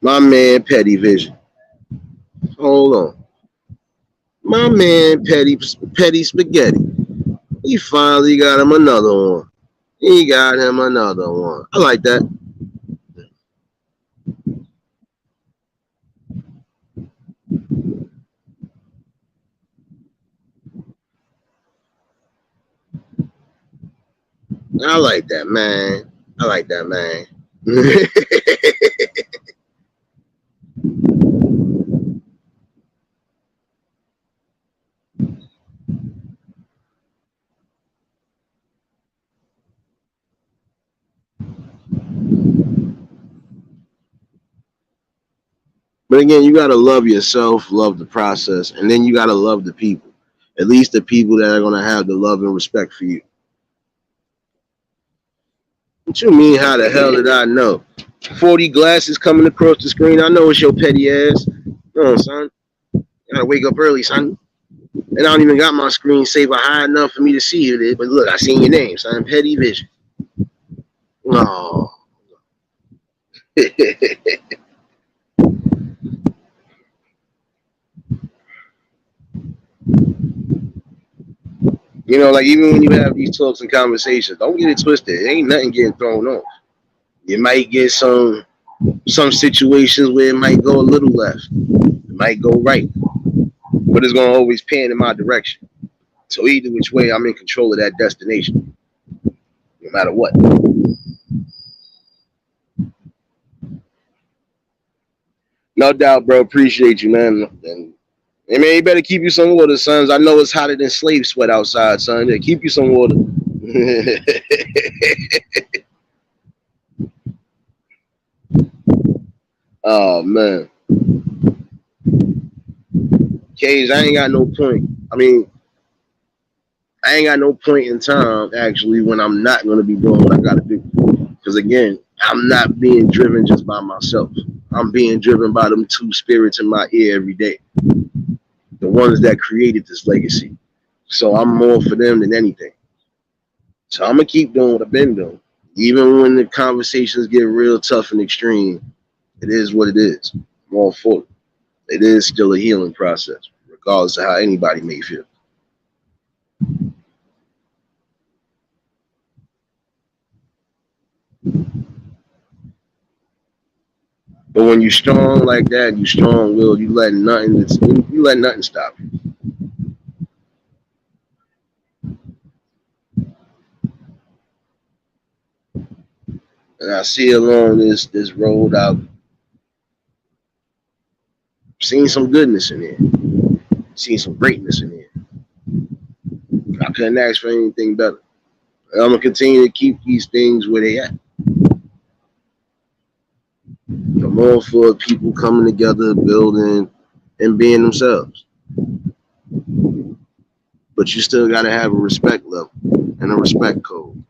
My man, Petty Vision. Hold on. My man, Petty Spaghetti. He finally got him another one. He got him another one. I like that. I like that, man. I like that, man. But again, you gotta love yourself, love the process, and then you gotta love the people. At least the people that are gonna have the love and respect for you. What you mean? How the hell did I know? 40 glasses coming across the screen. I know it's your petty ass. No, son. I gotta wake up early, son. And I don't even got my screen saver high enough for me to see you there. But look, I seen your name, son. Petty Vision. Oh. Like even when you have these talks and conversations, don't get it twisted. It ain't nothing getting thrown off. You might get some situations where it might go a little left. It might go right. But it's gonna always pan in my direction. So either which way, I'm in control of that destination. No matter what. No doubt, bro. Appreciate you, man. And hey, man, you better keep you some water, sons. I know it's hotter than slave sweat outside, son. Yeah, keep you some water. Oh, man. Cage, I ain't got no point. I ain't got no point in time, actually, when I'm not going to be doing what I got to do. Because, again, I'm not being driven just by myself. I'm being driven by them two spirits in my ear every day. The ones that created this legacy. So I'm more for them than anything. So I'm going to keep doing what I've been doing. Even when the conversations get real tough and extreme, it is what it is. I'm all for it. It is still a healing process, regardless of how anybody may feel. But when you're strong like that, you strong willed, you let nothing stop you. And I see along this road, I've seen some goodness in there, seen some greatness in there. I couldn't ask for anything better. And I'm gonna continue to keep these things where they at. I'm all for people coming together, building, and being themselves. But you still gotta have a respect level and a respect code.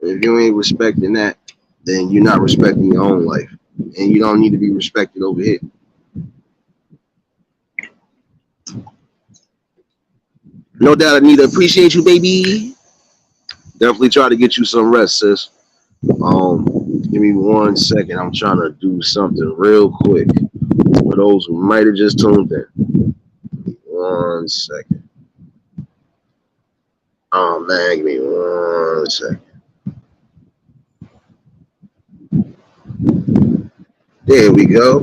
And if you ain't respecting that, then you're not respecting your own life. And you don't need to be respected over here. No doubt, Anita. Appreciate you, baby. Definitely try to get you some rest, sis. Give me 1 second. I'm trying to do something real quick for those who might have just tuned in. 1 second. Oh man, give me 1 second. There we go.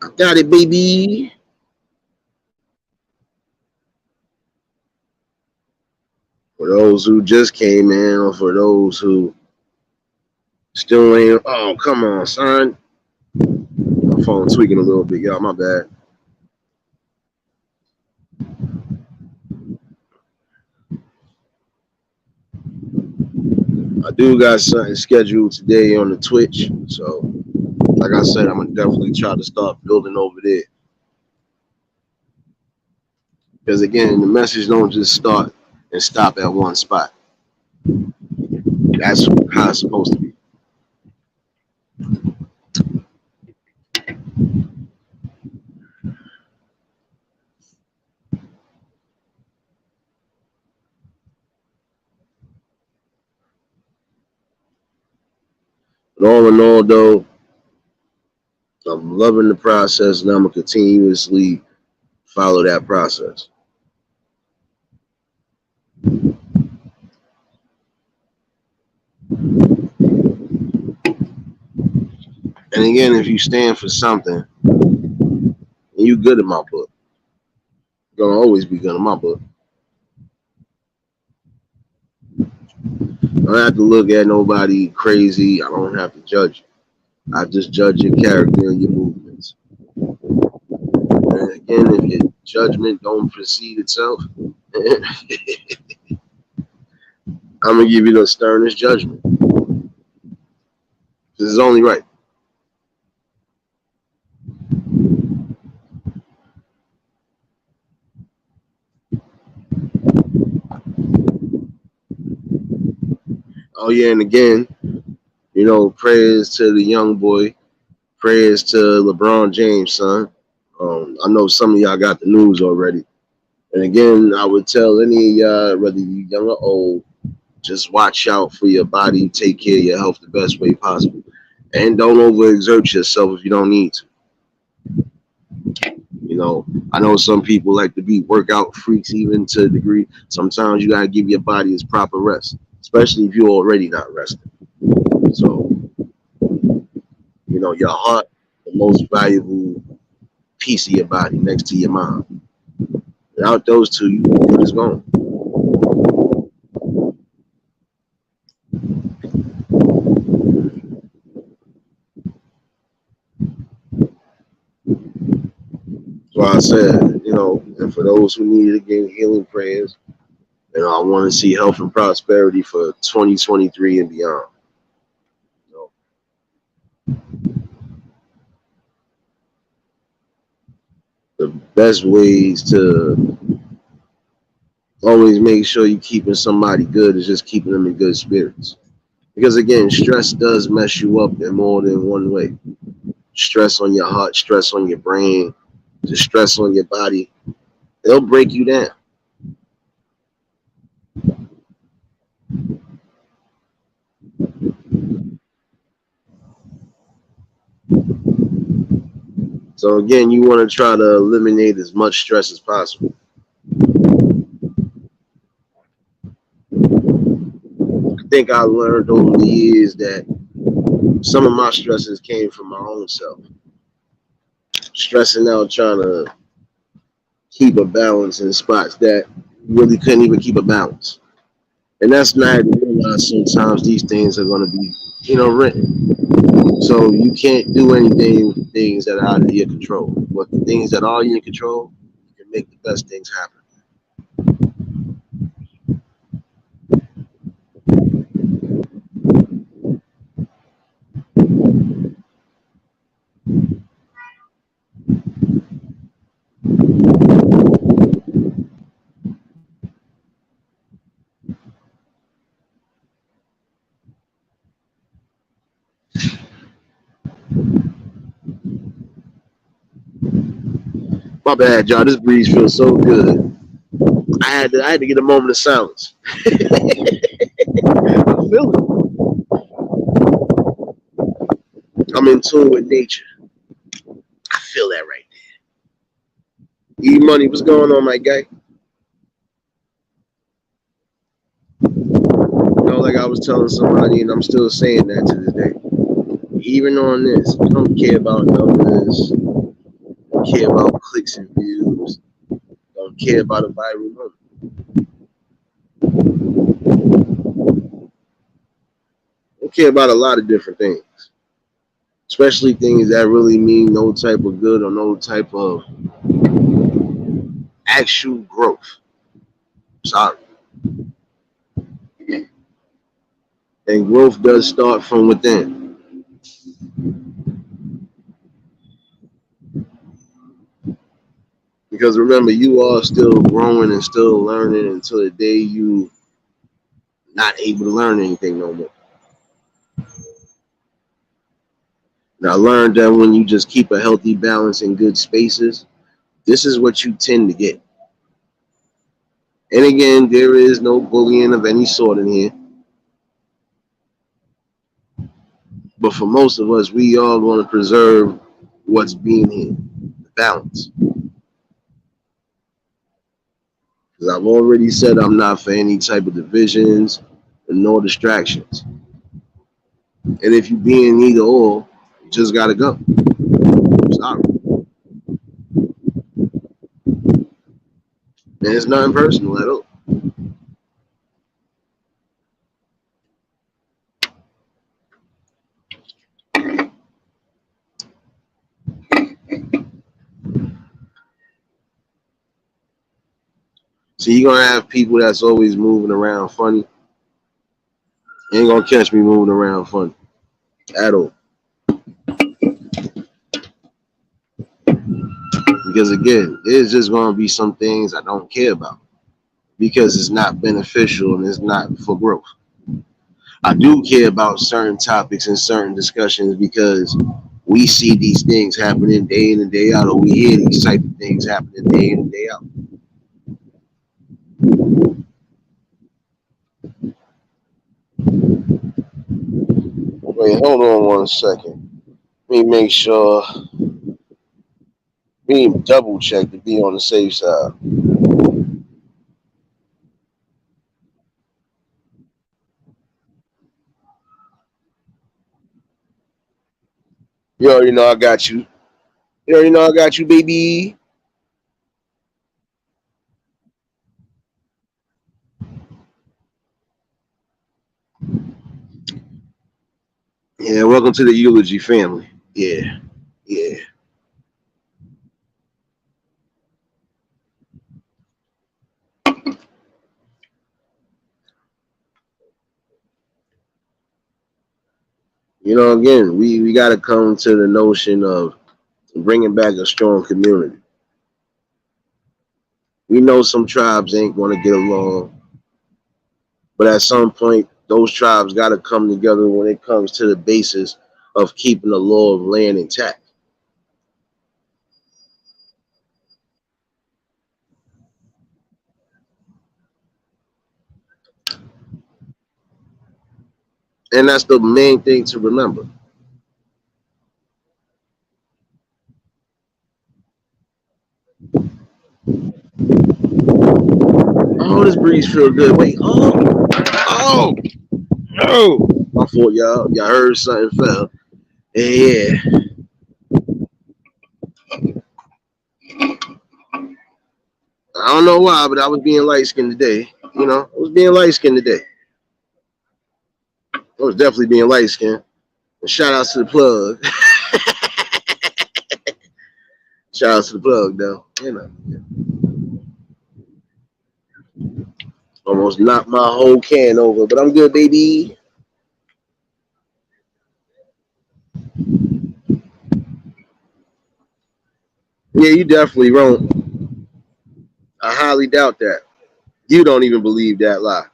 I got it, baby. For those who just came in, or for those who still ain't, oh come on, son. My phone tweaking a little bit, y'all. My bad. I do got something scheduled today on the Twitch, so like I said, I'm gonna definitely try to start building over there. Because again, the message don't just start and stop at one spot. That's how it's supposed to be. But all in all, though, I'm loving the process, and I'm gonna continuously follow that process. And again, if you stand for something, and you good in my book, you're gonna always be good in my book. I don't have to look at nobody crazy. I don't have to judge you. I just judge your character and your movements. And again, if your judgment don't precede itself, I'm gonna give you the sternest judgment. This is only right. Oh yeah, and again, prayers to the young boy, prayers to LeBron James, son. I know some of y'all got the news already. And again, I would tell any of y'all, whether you young or old, just watch out for your body, take care of your health the best way possible. And don't overexert yourself if you don't need to. I know some people like to be workout freaks even to a degree. Sometimes you gotta give your body its proper rest, especially if you're already not resting. So, your heart, the most valuable piece of your body next to your mind. Without those two, you good as gone. So I said, and for those who need again healing prayers, I want to see health and prosperity for 2023 and beyond. The best ways to always make sure you're keeping somebody good is just keeping them in good spirits. Because again, stress does mess you up in more than one way. Stress on your heart, stress on your brain, just stress on your body. It'll break you down. So again, you want to try to eliminate as much stress as possible. I think I learned over the years that some of my stresses came from my own self. Stressing out trying to keep a balance in spots that really couldn't even keep a balance. And that's not to realize sometimes these things are going to be, written. So you can't do anything with things that are out of your control. But the things that are in your control, you can make the best things happen. My bad, y'all. This breeze feels so good. I had to get a moment of silence. I feel it. I'm in tune with nature. I feel that right there. E Money, what's going on, my guy? Like I was telling somebody, and I'm still saying that to this day. Even on this, you don't care about numbers, don't care about clicks and views, don't care about a viral moment. Don't care about a lot of different things, especially things that really mean no type of good or no type of actual growth. Sorry. And growth does start from within. Because remember, you are still growing and still learning until the day you not able to learn anything no more. And I learned that when you just keep a healthy balance in good spaces, this is what you tend to get. And again, there is no bullying of any sort in here. But for most of us, we are going to preserve what's being here, the balance. Because I've already said I'm not for any type of divisions and no distractions. And if you be in either or, you just got to go. Sorry. And it's nothing personal at all. So you're going to have people that's always moving around funny. You ain't going to catch me moving around funny at all. Because again, there's just going to be some things I don't care about because it's not beneficial and it's not for growth. I do care about certain topics and certain discussions because we see these things happening day in and day out, or we hear these type of things happening day in and day out. Wait, hold on 1 second. Let me make sure. We need double check to be on the safe side. You already know I got you. You already know I got you, baby. Yeah, welcome to the eulogy family. Yeah, yeah. Again, we got to come to the notion of bringing back a strong community. We know some tribes ain't going to get along, but at some point, those tribes got to come together when it comes to the basis of keeping the law of land intact. And that's the main thing to remember. breeze feel good. Wait, oh, no. My fault, y'all. Y'all heard something fell. Yeah. I don't know why, but I was being light skinned today. You know, I was being light skinned today. I was definitely being light skinned. Shout out to the plug. Shout out to the plug, though. You know. Almost knocked my whole can over, but I'm good, baby. Yeah, you definitely wrong. I highly doubt that. You don't even believe that lie.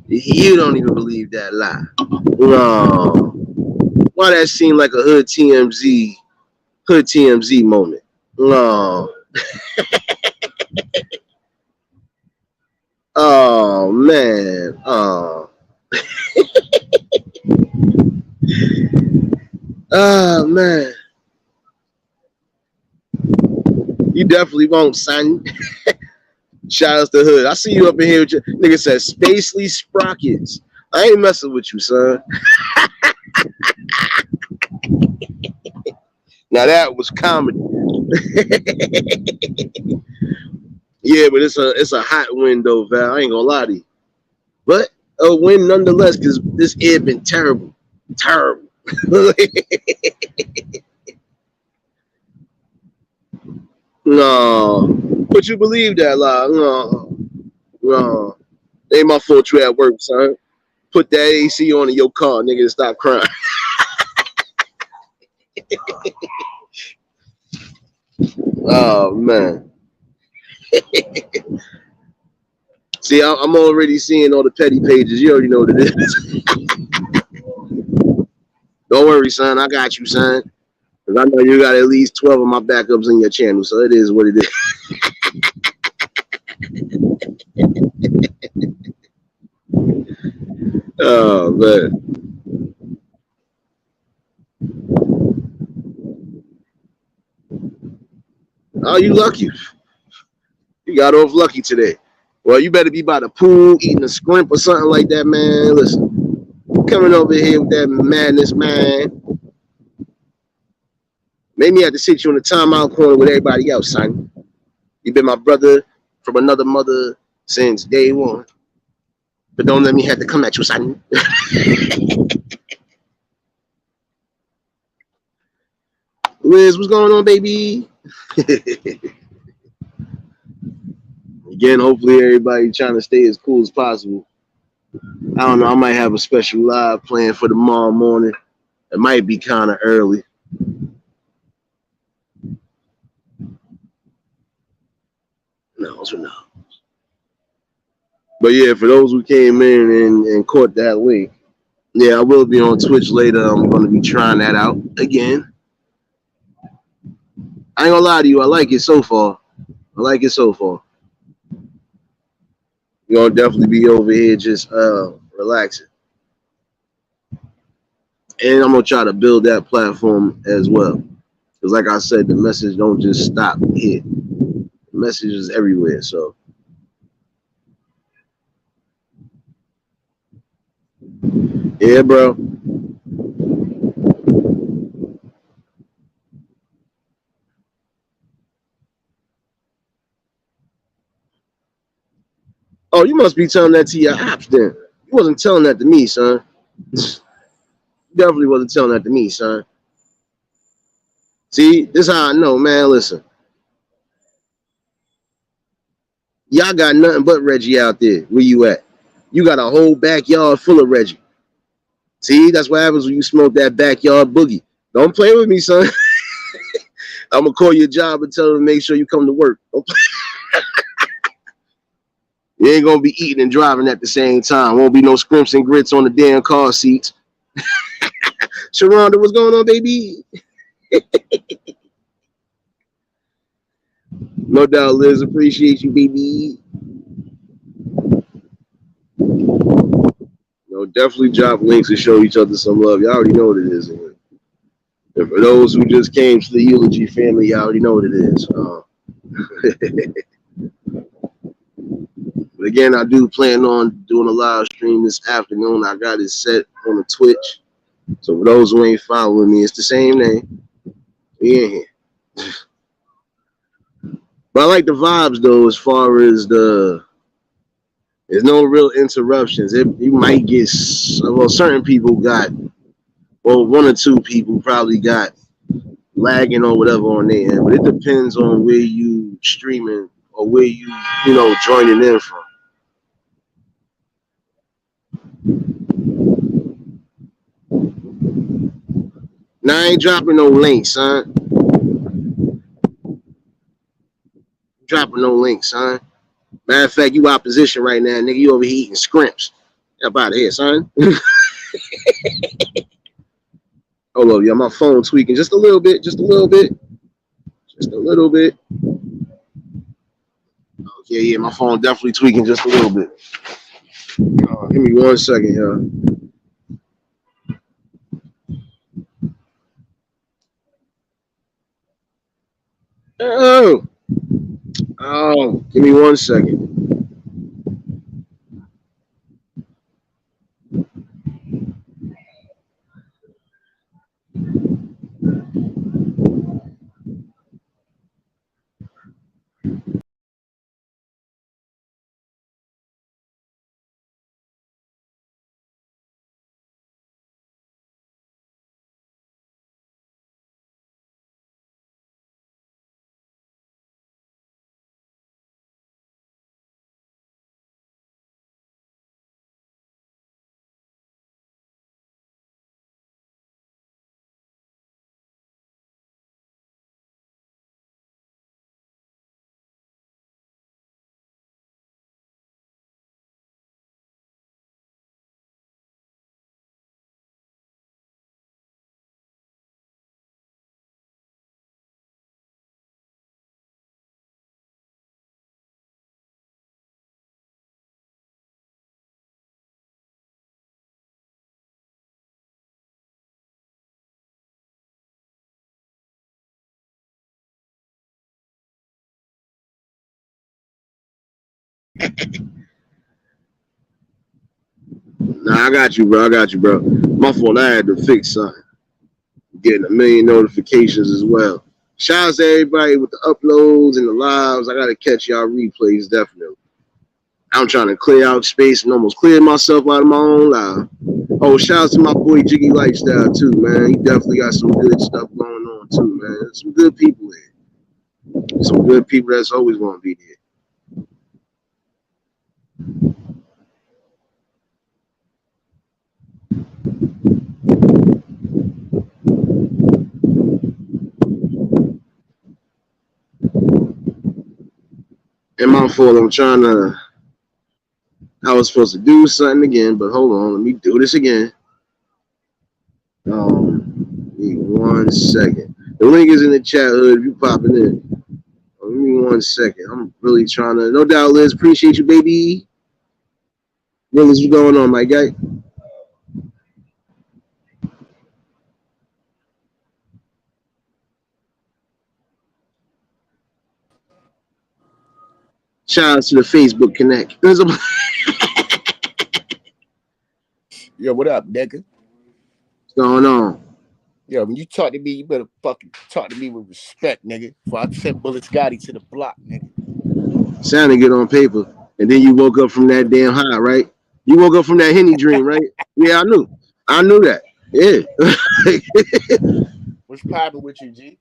You don't even believe that lie. No. Why that seemed like a hood TMZ moment. No. Oh man. Oh. Oh man. You definitely won't, son. Shout out to Hood. I see you up in here with your nigga said Spacely Sprockets. I ain't messing with you, son. Now that was comedy. Yeah, but it's a hot wind though, Val. I ain't gonna lie to you. But a win nonetheless, because this air been terrible. Terrible. No. But you believe that lie. No. No. Ain't my fault you at work, son. Put that AC on in your car, nigga, and stop crying. Oh man. See, I'm already seeing all the petty pages. You already know what it is. Don't worry, son. I got you, son. Because I know you got at least 12 of my backups in your channel, so it is what it is. Oh, man. Oh, you lucky. You got off lucky today. Well, you better be by the pool, eating a scrimp or something like that, man. Listen, coming over here with that madness, man. Made me have to sit you in the timeout corner with everybody else, son. You been my brother from another mother since day one. But don't let me have to come at you, son. Liz, what's going on, baby? Again, hopefully everybody trying to stay as cool as possible. I don't know. I might have a special live plan for tomorrow morning. It might be kind of early. No. But yeah, for those who came in and caught that link, yeah, I will be on Twitch later. I'm going to be trying that out again. I ain't gonna lie to you. I like it so far. You're gonna definitely be over here just relaxing. And I'm gonna try to build that platform as well. Because like I said, the message don't just stop here. The message is everywhere. So yeah, bro. Oh, you must be telling that to your apps then. You wasn't telling that to me, son. Definitely wasn't telling that to me, son. See, this is how I know, man. Listen, y'all got nothing but Reggie out there. Where you at? You got a whole backyard full of Reggie. See, that's what happens when you smoke that backyard boogie. Don't play with me, son. I'm gonna call your job and tell them to make sure you come to work. You ain't gonna be eating and driving at the same time. Won't be no scrimps and grits on the damn car seats. Sharonda, what's going on, baby? No doubt, Liz. Appreciate you, baby. Definitely drop links and show each other some love. Y'all already know what it is. And for those who just came to the eulogy family, you already know what it is. But again, I do plan on doing a live stream this afternoon. I got it set on the Twitch. So for those who ain't following me, it's the same name. We in here. But I like the vibes though, as far as there's no real interruptions. You might get certain people got, well, one or two people probably got lagging or whatever on their end, but it depends on where you streaming or where you joining in from. Now I ain't dropping no links, son. Dropping no links, son. Matter of fact, you opposition right now, nigga. You over here eating scrimps. Up out of here, son. Hold up, yeah, my phone tweaking just a little bit, just a little bit. Okay, yeah, my phone definitely tweaking just a little bit. Give me 1 second, y'all. Oh, give me 1 second. Nah, I got you, bro. My fault. I had to fix something. Getting a million notifications as well. Shout out to everybody with the uploads and the lives. I gotta catch y'all replays definitely. I'm trying to clear out space and almost clear myself out of my own live. Oh, shout out to my boy Jiggy Lifestyle too, man. He definitely got some good stuff going on too, man. Some good people here. Some good people that's always gonna be there. And my fault, I was supposed to do something again, but hold on, let me do this again. Give me 1 second. The link is in the chat hood if you popping in. Give me 1 second. I'm really trying to, no doubt, Liz, appreciate you, baby. Willis, what's going on, my guy? Shout out to the Facebook Connect. Yo, what up, nigga? What's going on? Yo, when you talk to me, you better fucking talk to me with respect, nigga. Before I send Bullet Scotty to the block, nigga. Sounded good on paper. And then you woke up from that damn high, right? You woke up from that Henny dream, right? Yeah, I knew. I knew that. Yeah. What's poppin' with you, G?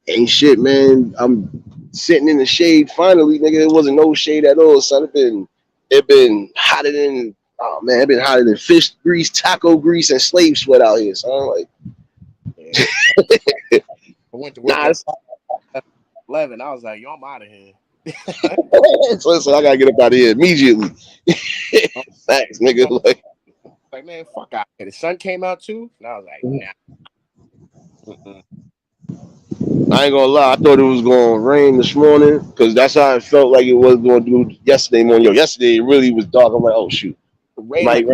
Ain't shit, man. I'm sitting in the shade finally, nigga. It wasn't no shade at all, son. It been hotter than it been hotter than fish grease, taco grease, and slave sweat out here, son. Like yeah. I went to work at 11. I was like, yo, I'm out of here. so I gotta get up out of here immediately. Thanks, nigga. Like, man, fuck out here. The sun came out too, and I was like, nah. I ain't gonna lie, I thought it was gonna rain this morning because that's how it felt like it was gonna do yesterday morning. Yesterday it really was dark. I'm like, oh shoot, Rain.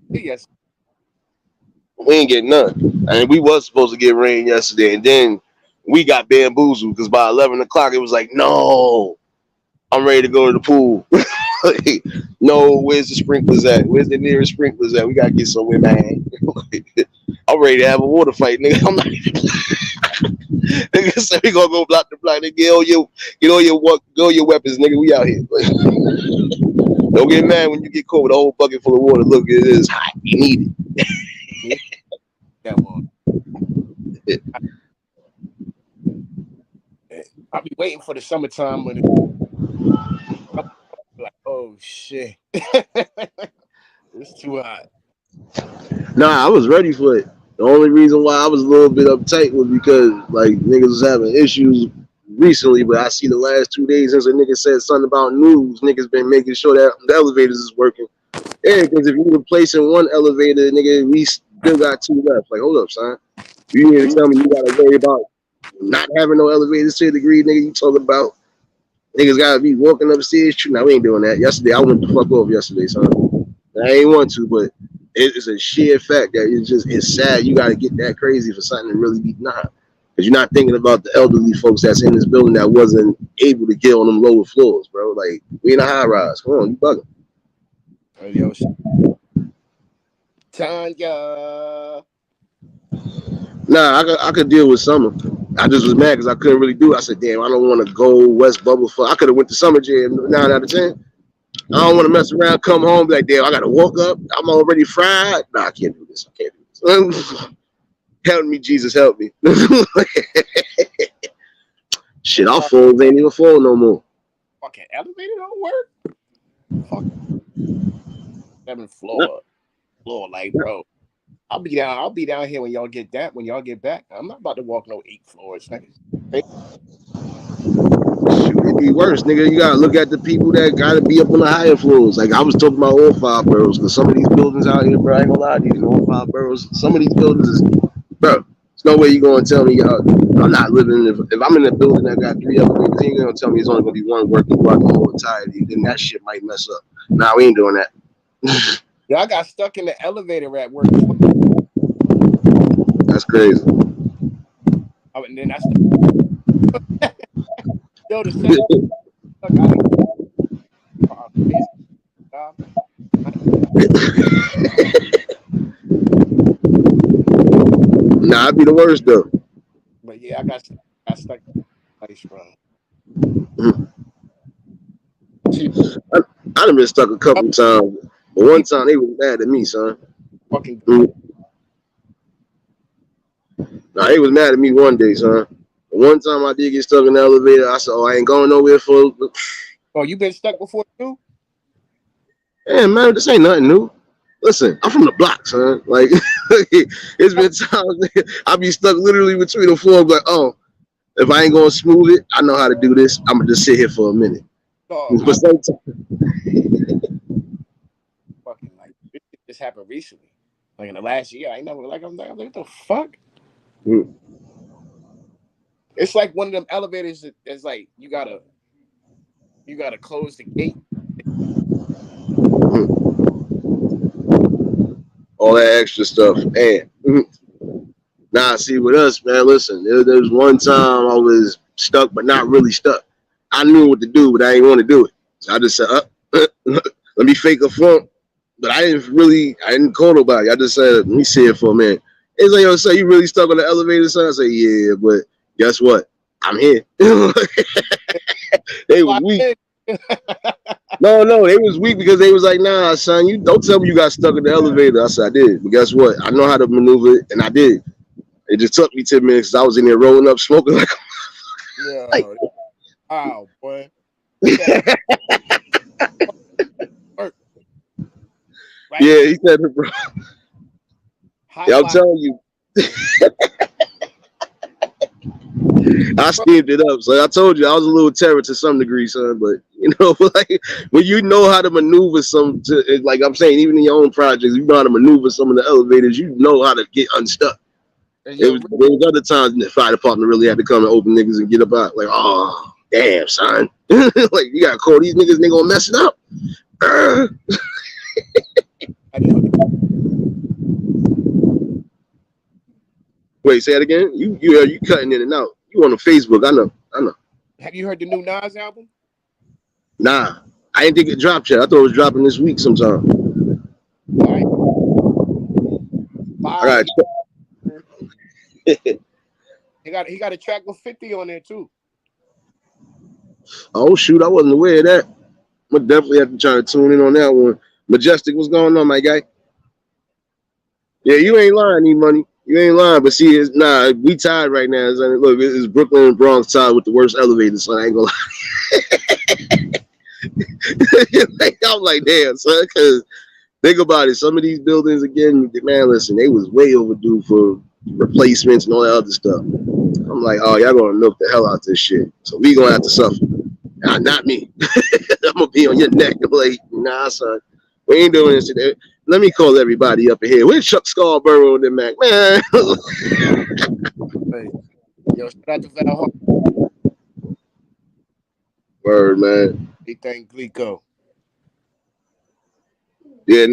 Yes. We ain't getting none. And we was supposed to get rain yesterday, and then we got bamboozled because by 11 o'clock it was like, no, I'm ready to go to the pool. Like, no, where's the sprinklers at? Where's the nearest sprinklers at? We gotta get somewhere, man. I'm ready to have a water fight, nigga. I'm not even. Nigga said we gonna go block the block. Nigga, get all your weapons, nigga. We out here. Don't get mad when you get caught with a whole bucket full of water. Look, it is hot. You need it. That one. I'll be waiting for the summertime when it's like, oh shit, it's too hot. Nah, I was ready for it. The only reason why I was a little bit uptight was because like niggas was having issues recently, but I see the last 2 days since a nigga said something about news, niggas been making sure that the elevators is working. Yeah, because if you replacing one elevator, nigga, we still got 2 left. Like, hold up, son. You need to tell me you gotta worry about not having no elevators to a degree, nigga. You talking about niggas gotta be walking upstairs. True, now we ain't doing that. Yesterday, I went the fuck off yesterday, son. I ain't want to, but it's a sheer fact that it's sad you gotta get that crazy for something to really be not. Because you're not thinking about the elderly folks that's in this building that wasn't able to get on them lower floors, bro. Like, we in a high rise. Come on, you bugging. Oh, yo, Tanya. Nah, I could deal with summer. I just was mad because I couldn't really do it. I said, damn, I don't want to go West Bubble for. I could have went to Summer Jam 9 out of 10. I don't want to mess around, come home, be like, damn, I got to walk up. I'm already fried. Nah, I can't do this. I can't do this. Help me, Jesus, help me. Shit, our phones ain't even phone no more. Fucking elevator don't work. Fuck. 7th floor. Like, bro. I'll be down here when y'all get back. I'm not about to walk no 8 floors. Shoot, it be worse, nigga. You gotta look at the people that gotta be up on the higher floors. Like I was talking about all 5 boroughs, because some of these buildings out here, bro, I ain't gonna lie to you, all 5 boroughs. Some of these buildings is, bro. There's no way you gonna tell me I'm not living. If I'm in a building that got 3 elevators, you ain't gonna tell me it's only gonna be one working throughout the whole entirety. Then that shit might mess up. Nah, we ain't doing that. Y'all got stuck in the elevator at work. That's crazy. Oh, and then that's the yo the second. Nah, I'd be the worst though. But yeah, I got stuck in the place, bro. I done been stuck a couple times. But one time they was mad at me, son. Fucking. Nah, they was mad at me one day, son. One time I did get stuck in the elevator. I said, "Oh, I ain't going nowhere for." Oh, you been stuck before too? Yeah, man, this ain't nothing new. Listen, I'm from the block, son. Like, it's been times I be stuck literally between the floor. Like, oh, if I ain't gonna smooth it, I know how to do this. I'm gonna just sit here for a minute. But sometimes, fucking like this happened recently, like in the last year. I ain't never like I'm like what the fuck. It's like one of them elevators that is like you gotta close the gate. All that extra stuff, man. Nah, see with us, man. Listen, there was one time I was stuck, but not really stuck. I knew what to do, but I didn't want to do it. So I just said, let me fake a funk. But I didn't call nobody. I just said, let me see it for a minute. It's like, yo, so you really stuck on the elevator, son? I said, yeah, but guess what? I'm here. They was weak. No, they was weak because they was like, nah, son, you don't tell me you got stuck in the elevator. I said, I did. But guess what? I know how to maneuver it, and I did. It just took me 10 minutes because I was in there rolling up, smoking like yeah. Like, wow, boy. Right? Yeah, he said it, bro. Yeah, I'm telling you. I steamed it up. So I told you I was a little terror to some degree, son. But you know, like when you know how to maneuver like I'm saying, even in your own projects, you know how to maneuver some of the elevators. You know how to get unstuck. There was other times the fire department really had to come and open niggas and get up out. Like, oh damn, son. Like you gotta call these niggas, they gonna mess it up. Wait, say it again. You cutting in and out. You on the Facebook? I know. Have you heard the new Nas album? Nah, I didn't think it dropped yet. I thought it was dropping this week sometime. All right. I Fire. got. He got a track with 50 on there too. Oh shoot, I wasn't aware of that. I'm gonna definitely have to try to tune in on that one. Majestic, what's going on, my guy? Yeah, you ain't lying, E-Money. You ain't lying, but see, we tied right now. Look, it's Brooklyn and Bronx tied with the worst elevators, so I ain't gonna lie. I'm like, damn, son, because think about it. Some of these buildings, again, man, listen, they was way overdue for replacements and all that other stuff. I'm like, oh, y'all gonna milk the hell out this shit. So we gonna have to suffer. Nah, not me. I'm gonna be on your neck. I'm like, nah, son, we ain't doing this today. Let me call everybody up in here. Where's Chuck Scarborough and the Mac? Man. Hey, yo, shout out to Val Hart. Word, man. He thank Glico. Yeah,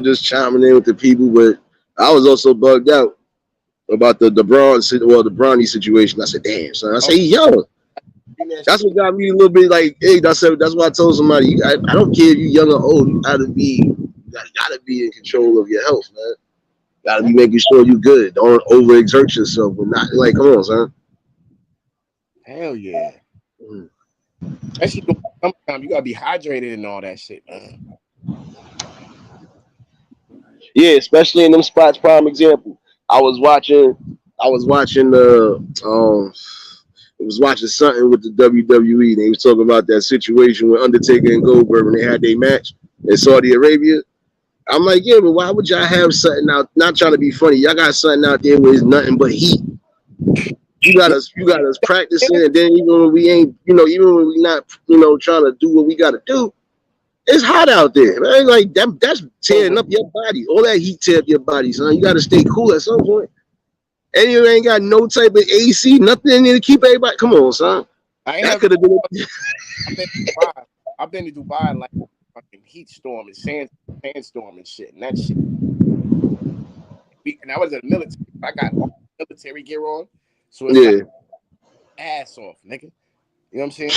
just chiming in with the people, but I was also bugged out about the Bronny situation. I said, damn, son. I said, he's young. That's what got me a little bit like, hey, that's why I told somebody, I don't care if you're young or old, you gotta be in control of your health, man. Gotta be making sure you're good. Don't overexert yourself. But not like, come on, son. Hell yeah. Especially sometimes you gotta be hydrated and all that shit, man. Yeah, especially in them spots. Prime example. I was watching something with the WWE. They was talking about that situation with Undertaker and Goldberg when they had their match in Saudi Arabia. I'm like, yeah, but why would y'all have something out? Not trying to be funny. Y'all got something out there where it's nothing but heat. You got us practicing, and then even when we ain't, even when we not, trying to do what we got to do, it's hot out there, man. Like that's tearing up your body. All that heat tear up your body, son. You got to stay cool at some point. And you ain't got no type of AC, nothing in there to keep everybody. Come on, son. That could have been. I've been to Dubai like fucking heat storm and sandstorm and shit, and that shit. And I was in the military. I got all military gear on, so it's like ass off, nigga. You know what I'm saying?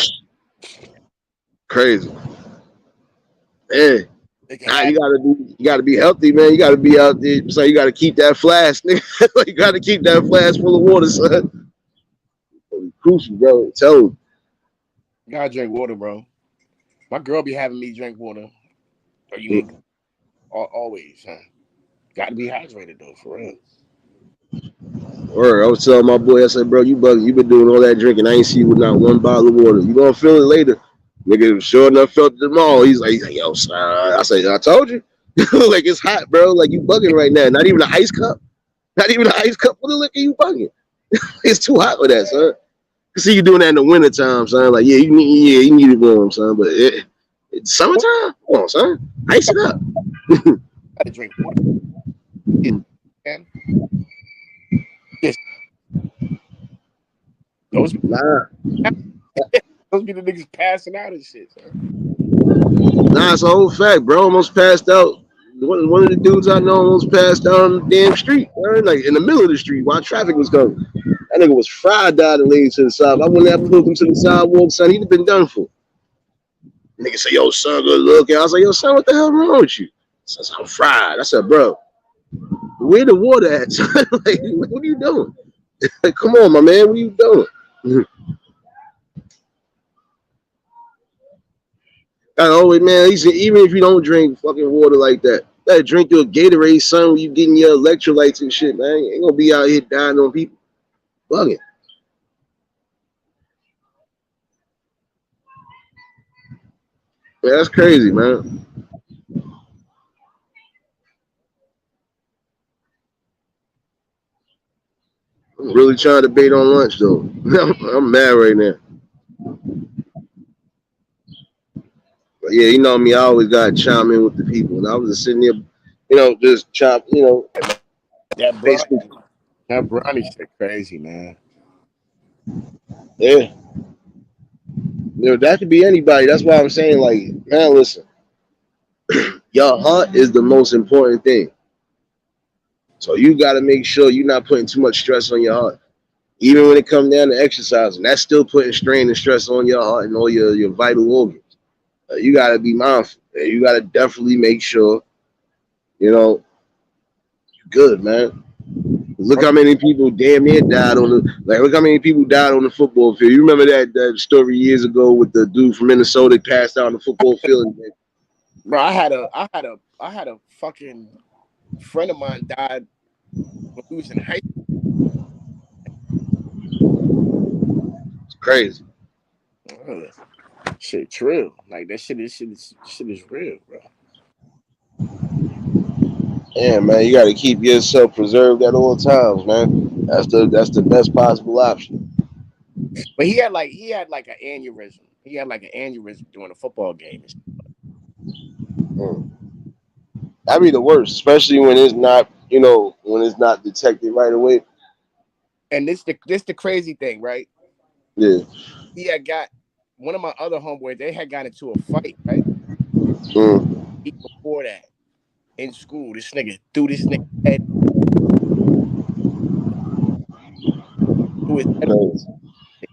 Crazy. Man. You gotta be healthy, man. You gotta be out there. So you gotta keep that flask, nigga. You gotta keep that flask full of water, son. Crucial, bro. Tell you. You gotta drink water, bro. My girl be having me drink water. Or you mean always, huh? Gotta be hydrated though, for real. Word. I was telling my boy, I said, bro, you been doing all that drinking. I ain't see you with not one bottle of water. You gonna feel it later. Nigga, sure enough, felt it tomorrow. He's like, yo, son. I said, I told you. Like, it's hot, bro. Like, you bugging right now. Not even an ice cup. Not even an ice cup full of liquor, you bugging. It's too hot for that, son. I see you doing that in the wintertime, son. Like, you need it warm, son. But it's summertime? Come on, son. Ice it up. Gotta drink water. Yes. Those be the niggas passing out and shit, sir. Nah, it's a whole fact, bro. Almost passed out. One of the dudes I know almost passed out on the damn street, right? Like in the middle of the street while traffic was coming. That nigga was fried, died and laid to the side. I wouldn't have pulled him to the sidewalk, son. He'd have been done for. Nigga say, yo, son, good looking. I was like, yo, son, what the hell wrong with you? Says, I'm fried. I said, bro, where the water at? Like, what are you doing? Like, come on, my man, what are you doing? I always, man, even if you don't drink fucking water like that, you gotta drink your Gatorade, son, when you getting your electrolytes and shit, man. You ain't gonna be out here dying on people. Bugging. Man, that's crazy, man. I'm really trying to bait on lunch, though. I'm mad right now. But yeah, you know me, I always gotta chime in with the people. And I was just sitting there, just chop, That basically. brownie shit crazy, man. Yeah. That could be anybody. That's why I'm saying, like, man, listen. Your heart is the most important thing. So you got to make sure you're not putting too much stress on your heart. Even when it comes down to exercising, that's still putting strain and stress on your heart and all your vital organs. You got to be mindful. You got to definitely make sure, you're good, man. Look how many people damn near died on the look how many people died on the football field. You remember that story years ago with the dude from Minnesota passed out on the football field? Bro, I had a fucking friend of mine died when we was in high It's crazy. school. Shit, true. Like that shit is real, bro. Yeah, man, you got to keep yourself preserved at all times, man. That's the best possible option. But he had like an aneurysm. He had like an aneurysm during a football game. Mm. That'd be the worst, especially when it's not detected right away. And this the crazy thing, right? Yeah. He had got one of my other homeboys. They had got into a fight, right? Mm. Before that, in school, this nigga threw this nigga head threw his head, Crazy.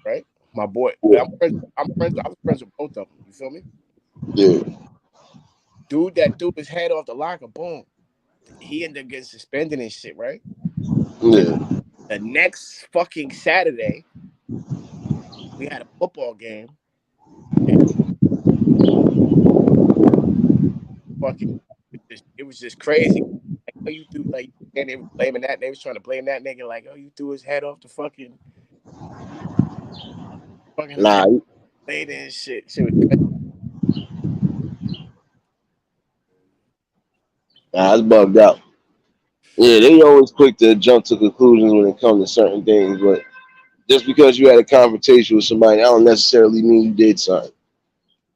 right? My boy, but Yeah. I was friends with both of them. You feel me? Yeah. Dude that threw his head off the locker, boom. He ended up getting suspended and shit, right? And Yeah. the next fucking Saturday, we had a football game. And fucking, it was just crazy. Like, oh, you threw like, and they was blaming that. They was trying to blame that nigga, like, oh, you threw his head off the fucking Nah, later and shit. Shit was crazy. it's bugged out. Yeah, they always quick to jump to conclusions when it comes to certain things, but just because you had a confrontation with somebody, that don't necessarily mean you did something.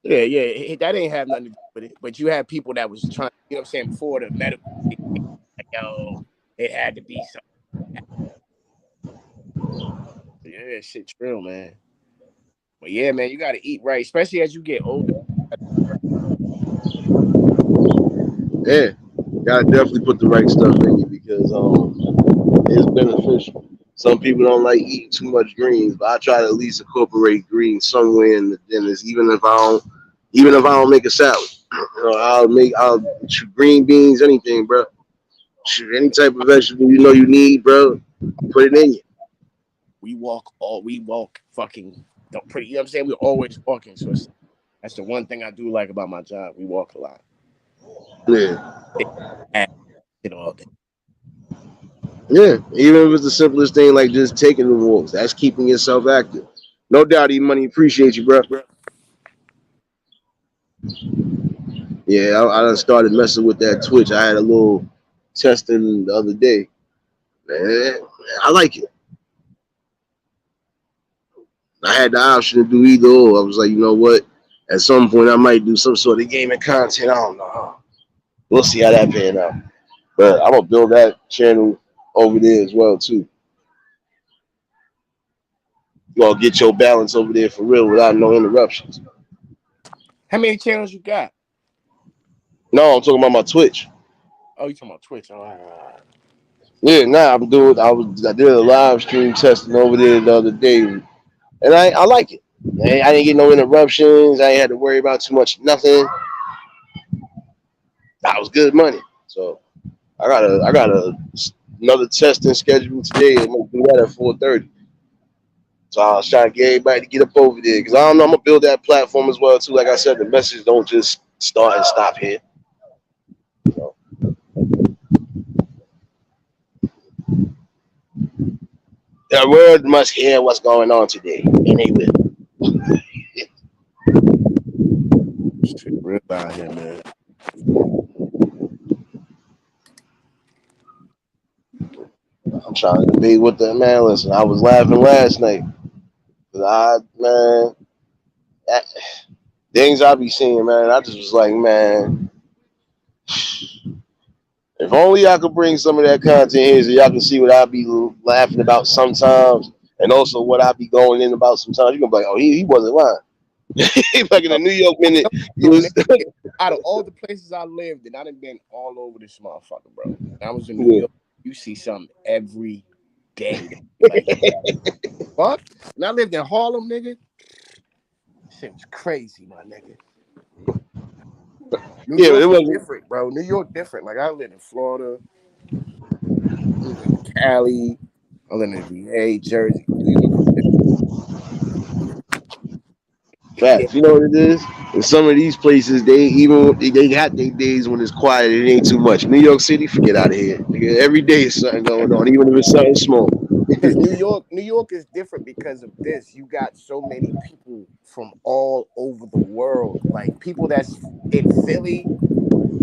Yeah, that ain't have nothing to do with it. But you had people that was trying, you know what I'm saying, before the medical, like, yo, it had to be something. Yeah, shit, true, man. But yeah, man, you got to eat right, especially as you get older. Yeah, gotta definitely put the right stuff in you because it's beneficial. Some people don't like eating too much greens, but I try to at least incorporate greens somewhere in the dinners, even if I don't make a salad. I'll shoot green beans, anything, bro. Shoot any type of vegetable you need, bro. Put it in you. We walk fucking don't pretty. You know what I'm saying? We're always walking, so that's the one thing I do like about my job. We walk a lot. Yeah. It all day. Yeah, even if it's the simplest thing like just taking the walks, that's keeping yourself active. No doubt, E-Money appreciate you, bro. Yeah, I done started messing with that Twitch. I had a little testing the other day. Man, I like it. I had the option to do either or. I was like, you know what? At some point, I might do some sort of gaming content. I don't know. We'll see how that pan out. But I'm gonna build that channel over there as well too. You gonna get your balance over there for real without no interruptions. How many channels you got? No, I'm talking about my Twitch. Oh, you talking about Twitch? All right, all right. Yeah, nah, I'm doing. I did a live stream testing over there the other day, and I like it. I didn't get no interruptions. I ain't had to worry about too much nothing. That was good money. So I got another testing schedule today. I'm gonna do that at 4:30. So I was trying to get everybody to get up over there because I don't know. I'm gonna build that platform as well too. Like I said, the message don't just start and stop here. So, the world must hear what's going on today, and they will. Shit, real out here, man. I'm trying to debate with the man. Listen, I was laughing last night. 'Cause that, things I be seeing, man. I just was like, man, if only I could bring some of that content here so y'all can see what I be laughing about sometimes, and also what I be going in about sometimes. You gonna be like, oh, he wasn't lying. Like in the Uh, New York minute, he no, was. out of all the places I lived, and I done been all over this motherfucker, bro. I was in New Yeah, York. You see something every day. Like, fuck. And I lived in Harlem, nigga. Shit was crazy, my nigga. New Yeah, but York it is wasn't. different, bro. New York different. Like I lived in Florida, I lived in Cali, I lived in VA, Jersey. New York is different. Facts. You know what it is? In some of these places, they got their days when it's quiet. It ain't too much. New York City, forget out of here. Nigga, every day is something going on, even if it's something small. Because New York is different because of this. You got so many people from all over the world. Like people that's in Philly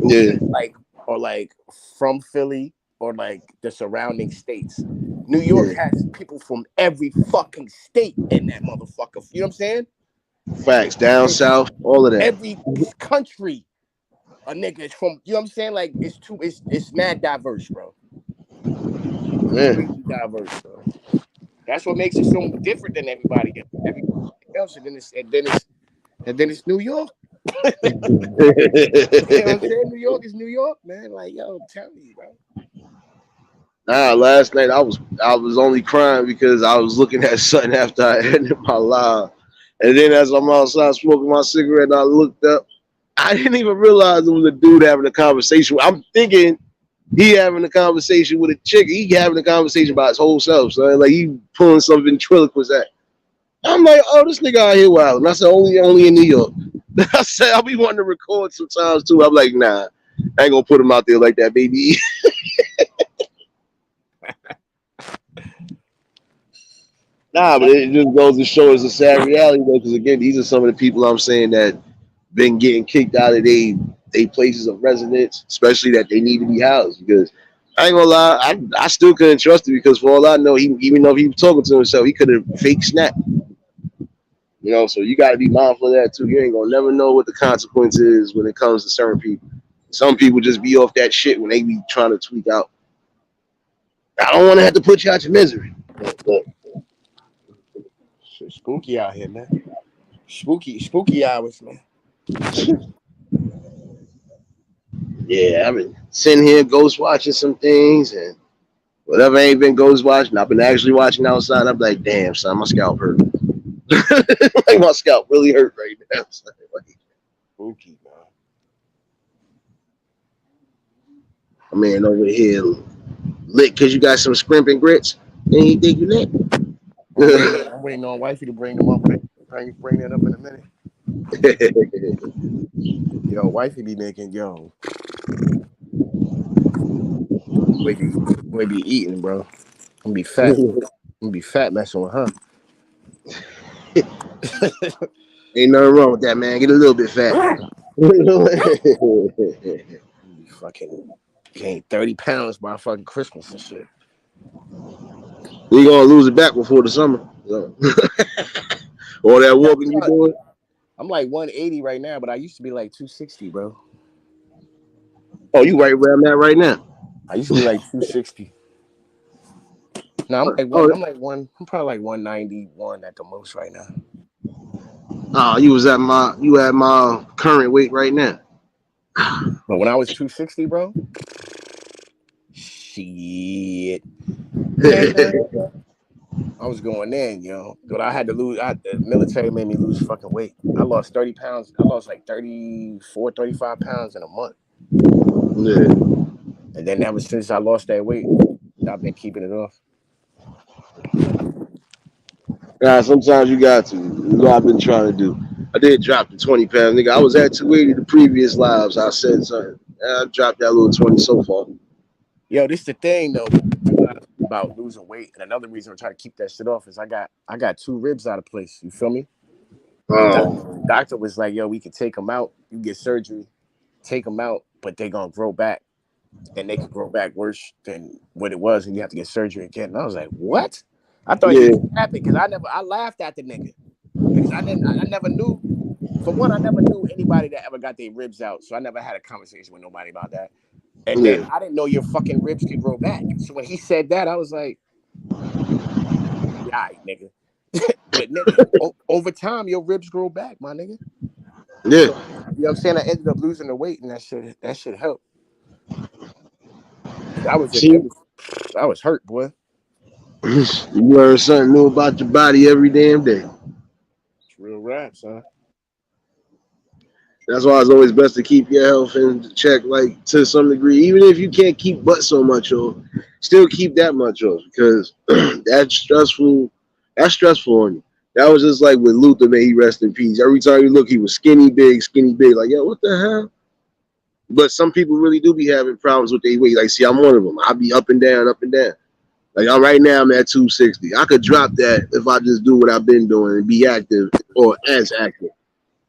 who Yeah, just like or like from Philly or like the surrounding states. New York yeah. has people from every fucking state in that motherfucker. You know what I'm saying? Facts. Down It's south, all of that. every country a nigga is from. You know what I'm saying? Like it's mad diverse, bro. Yeah. Completely diverse, bro. That's what makes it so different than everybody else. And then it's New York. You know what I'm saying? New York is New York, man. Like, yo, I'm telling you, bro. Nah, last night I was only crying because I was looking at something after I ended my live. And then as I'm outside smoking my cigarette and I looked up, I didn't even realize it was a dude having a conversation. I'm thinking he having a conversation with a chick. He having a conversation about his whole self. So like he pulling some ventriloquist at. I'm like, oh, this nigga out here wild. And I said, only in New York. I said, I'll be wanting to record sometimes too. I'm like, nah, I ain't gonna put him out there like that, baby. Nah, but it just goes to show it's a sad reality though, because again, these are some of the people I'm saying that been getting kicked out of they places of residence, especially that they need to be housed. Because I ain't gonna lie, I still couldn't trust it because for all I know, he even though he was talking to himself, he could have fake snapped. You know, so you got to be mindful of that too. You ain't gonna never know what the consequence is when it comes to certain people. Some people just be off that shit when they be trying to tweak out. I don't want to have to put you out your misery. But Shit, spooky out here, man. Spooky hours, man. yeah, I've been sitting here ghost watching some things and whatever ain't been ghost watching, I've been actually watching outside. I'm like, damn, son, my scalp hurt. Like my scalp really hurt right now. Son. Like, Spooky, man. my man over here lit because you got some scrimping grits. And you think you lit? I'm waiting on wifey to bring them up. Bring that up in a minute. Yo, wifey be making we be eating, bro. I'm gonna be fat. I'm gonna be fat messing with her. Ain't nothing wrong with that, man. Get a little bit fat. Be fucking gained 30 pounds by fucking Christmas and shit. We gonna lose it back before the summer. So. All that Yeah, walking you doing? I'm like 180 right now, but I used to be like 260, bro. Oh, you right where I'm at right now. I used to be like 260. No, I'm like one. Oh, I'm like one. I'm probably like 191 at the most right now. oh, you at my current weight right now. But when I was 260, bro, shit, nigga, I was going in, But I had to lose. The military made me lose fucking weight. I lost 30 pounds. I lost like 34, 35 pounds in a month. Yeah. And then ever since I lost that weight, I've been keeping it off. Nah, sometimes you got to. That's what I've been trying to do. I did drop the 20 pounds, nigga. I was at 280 the previous lives. I said something. I dropped that little 20 so far. Yo, this the thing though about losing weight, and another reason I'm trying to keep that shit off is I got two ribs out of place. You feel me? The Um, doctor was like, "Yo, we can take them out. You get surgery, take them out, but they gonna grow back, and they could grow back worse than what it was, and you have to get surgery again." And I was like, "What?" I thought he yeah, was happy because I laughed at the nigga because I never knew. For one, I never knew anybody that ever got their ribs out, so I never had a conversation with nobody about that. And then yeah, I didn't know your fucking ribs could grow back. So when he said that, I was like, "Yeah, all right, nigga." But nigga, over time, your ribs grow back, my nigga. yeah. So you know what I'm saying? I ended up losing the weight, and that should help. That was See, it was I was hurt, boy. You learn something new about your body every damn day. It's real rap, son. That's why it's always best to keep your health in check, like to some degree. Even if you can't keep but so much off, still keep that much off because that's stressful. That's stressful on you. That was just like with Luther, may he rest in peace. Every time you look, he was skinny, big, skinny, big. Like, yo, what the hell? But some people really do be having problems with their weight. Like, see, I'm one of them. I be up and down, up and down. Like, I'm right now, I'm at 260. I could drop that if I just do what I've been doing and be active or as active.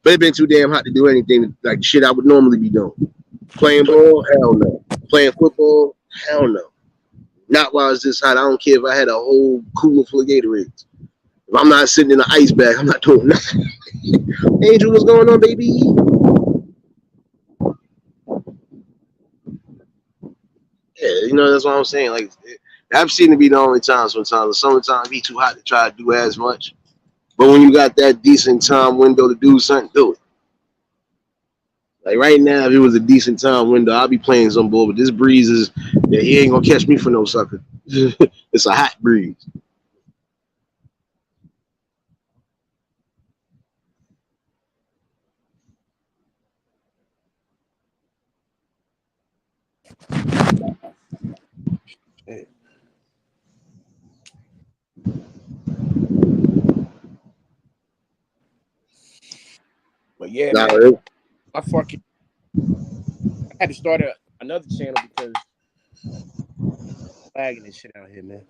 But it's been too damn hot to do anything like shit I would normally be doing. Playing ball, hell no. Playing football, hell no. Not while it's this hot. I don't care if I had a whole cooler full of Gatorades. If I'm not sitting in an ice bag, I'm not doing nothing. Angel, what's going on, baby? Yeah, that's what I'm saying. Like, I've seen it be the only time sometimes. The summertime be too hot to try to do as much. But when you got that decent time window to do something, do it. Like right now, if it was a decent time window, I'll be playing some ball. But this breeze is, yeah, he ain't gonna catch me for no sucker. It's a hot breeze. Hey. But yeah, Nah, man, I had to start another channel because lagging this shit out here, man.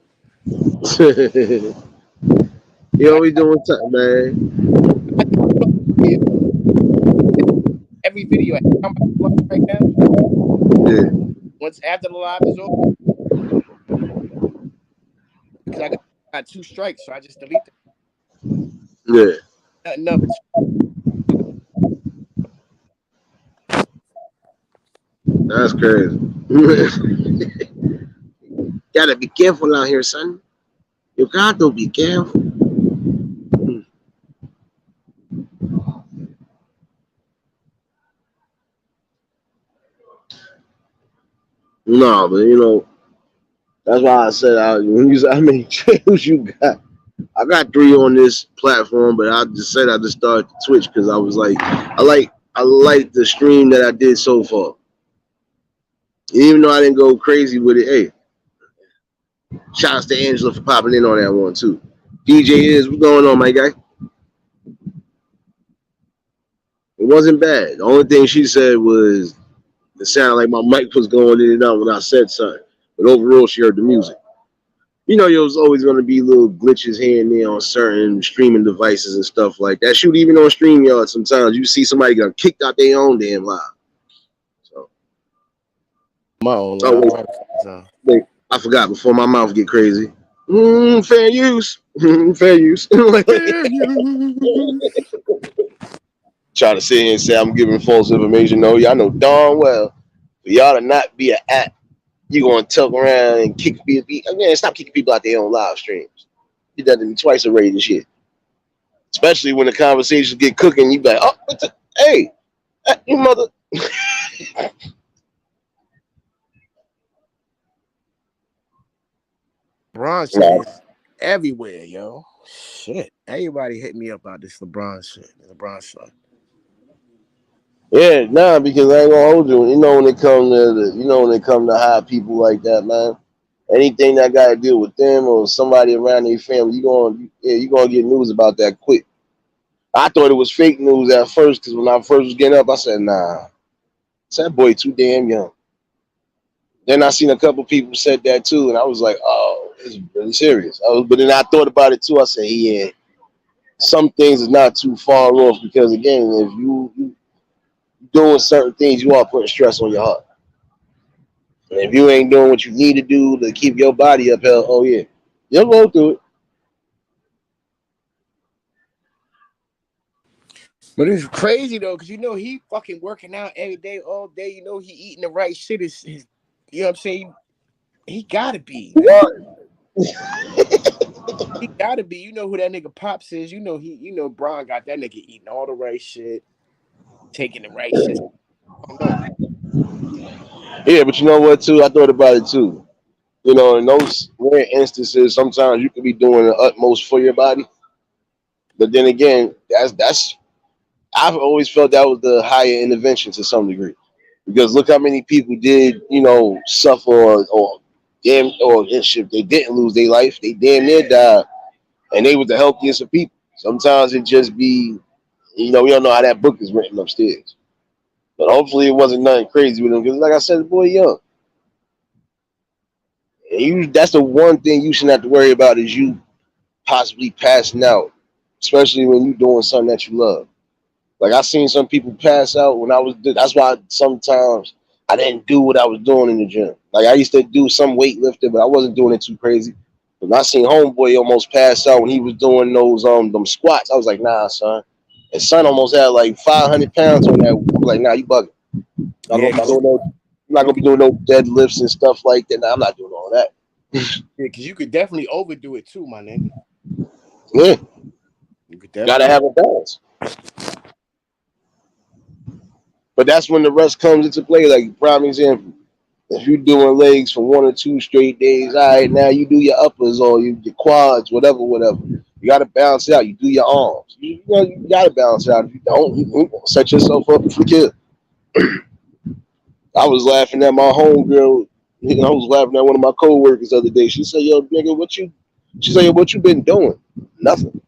he always doing something, man. Every video I'm right now. Yeah. Once after the live is over, because I got 2 strikes, so I just delete them. Yeah. Nothing up. That's crazy. Gotta be careful out here, son. You got to be careful. No, but that's why I said when you said how many channels you got. I got 3 on this platform, but I just said I just started Twitch because I was like, I like the stream that I did so far. Even though I didn't go crazy with it, hey, shout out to Angela for popping in on that one too. DJ is what's going on, my guy? It wasn't bad. The only thing she said was it sounded like my mic was going in and out when I said something. But overall, she heard the music. There's always going to be little glitches here and there on certain streaming devices and stuff like that. Shoot, even on StreamYard, sometimes you see somebody got kicked out their own damn live. So, My own oh, live. wait, I forgot before my mouth get crazy. Fair use. Fair use. Try to sit here and say I'm giving false information. No, y'all know darn well for y'all to not be an app, you going to tuck around and kick people. Man, stop kicking people out their own live streams. You done to me twice already and shit. Especially when the conversations get cooking, you be like, oh, hey, you mother. LeBron shit is everywhere, yo. Shit. Everybody hit me up about this LeBron shit. LeBron shit. Yeah, nah, because I ain't gonna hold you. When it come to high people like that, man. Anything that got to deal with them or somebody around their family, you gonna get news about that quick. I thought it was fake news at first because when I first was getting up, I said, nah, that boy too damn young. Then I seen a couple people said that too, and I was like, oh, it's really serious. But then I thought about it too. I said, yeah, some things is not too far off because again, if you doing certain things, you are putting stress on your heart. And if you ain't doing what you need to do to keep your body upheld, oh yeah, you'll go through it. But it's crazy though, because he fucking working out every day, all day. He eating the right shit. You know what I'm saying? He gotta be, man. What? He gotta be. You know who that nigga Pops is. Bron got that nigga eating all the right shit, taking the right shit. I don't know. Yeah, but you know what too? I thought about it too. You know, in those rare instances, sometimes you could be doing the utmost for your body, but then again, that's I've always felt that was the higher intervention to some degree, because look how many people did, suffer or damn or shit, they didn't lose their life, they damn near died, and they was the healthiest of people. Sometimes it just be, we don't know how that book is written upstairs, but hopefully it wasn't nothing crazy with him, because like I said, the boy young. And that's the one thing you shouldn't have to worry about is you possibly passing out, especially when you're doing something that you love. Like I seen some people pass out when I was. That's why sometimes I didn't do what I was doing in the gym. Like I used to do some weightlifting, but I wasn't doing it too crazy. But I seen homeboy almost pass out when he was doing those them squats. I was like, nah, son. His son almost had like 500 pounds on that. I was like, nah, you bugging. I'm Yeah, not gonna be doing no. I'm not gonna be doing no deadlifts and stuff like that. Nah, I'm not doing all that. because you could definitely overdo it too, my nigga. Yeah, You could gotta definitely. have a balance. But that's when the rest comes into play. Like prime example, if you're doing legs for 1 or 2 straight days, all right, now you do your uppers or your quads, whatever, whatever. You got to balance it out. You do your arms. You got to balance it out. If you don't, you set yourself up for kill. I was laughing at my homegirl. I was laughing at one of my coworkers the other day. She said, "Yo, nigga, She said, "Yo, what you been doing?" Nothing.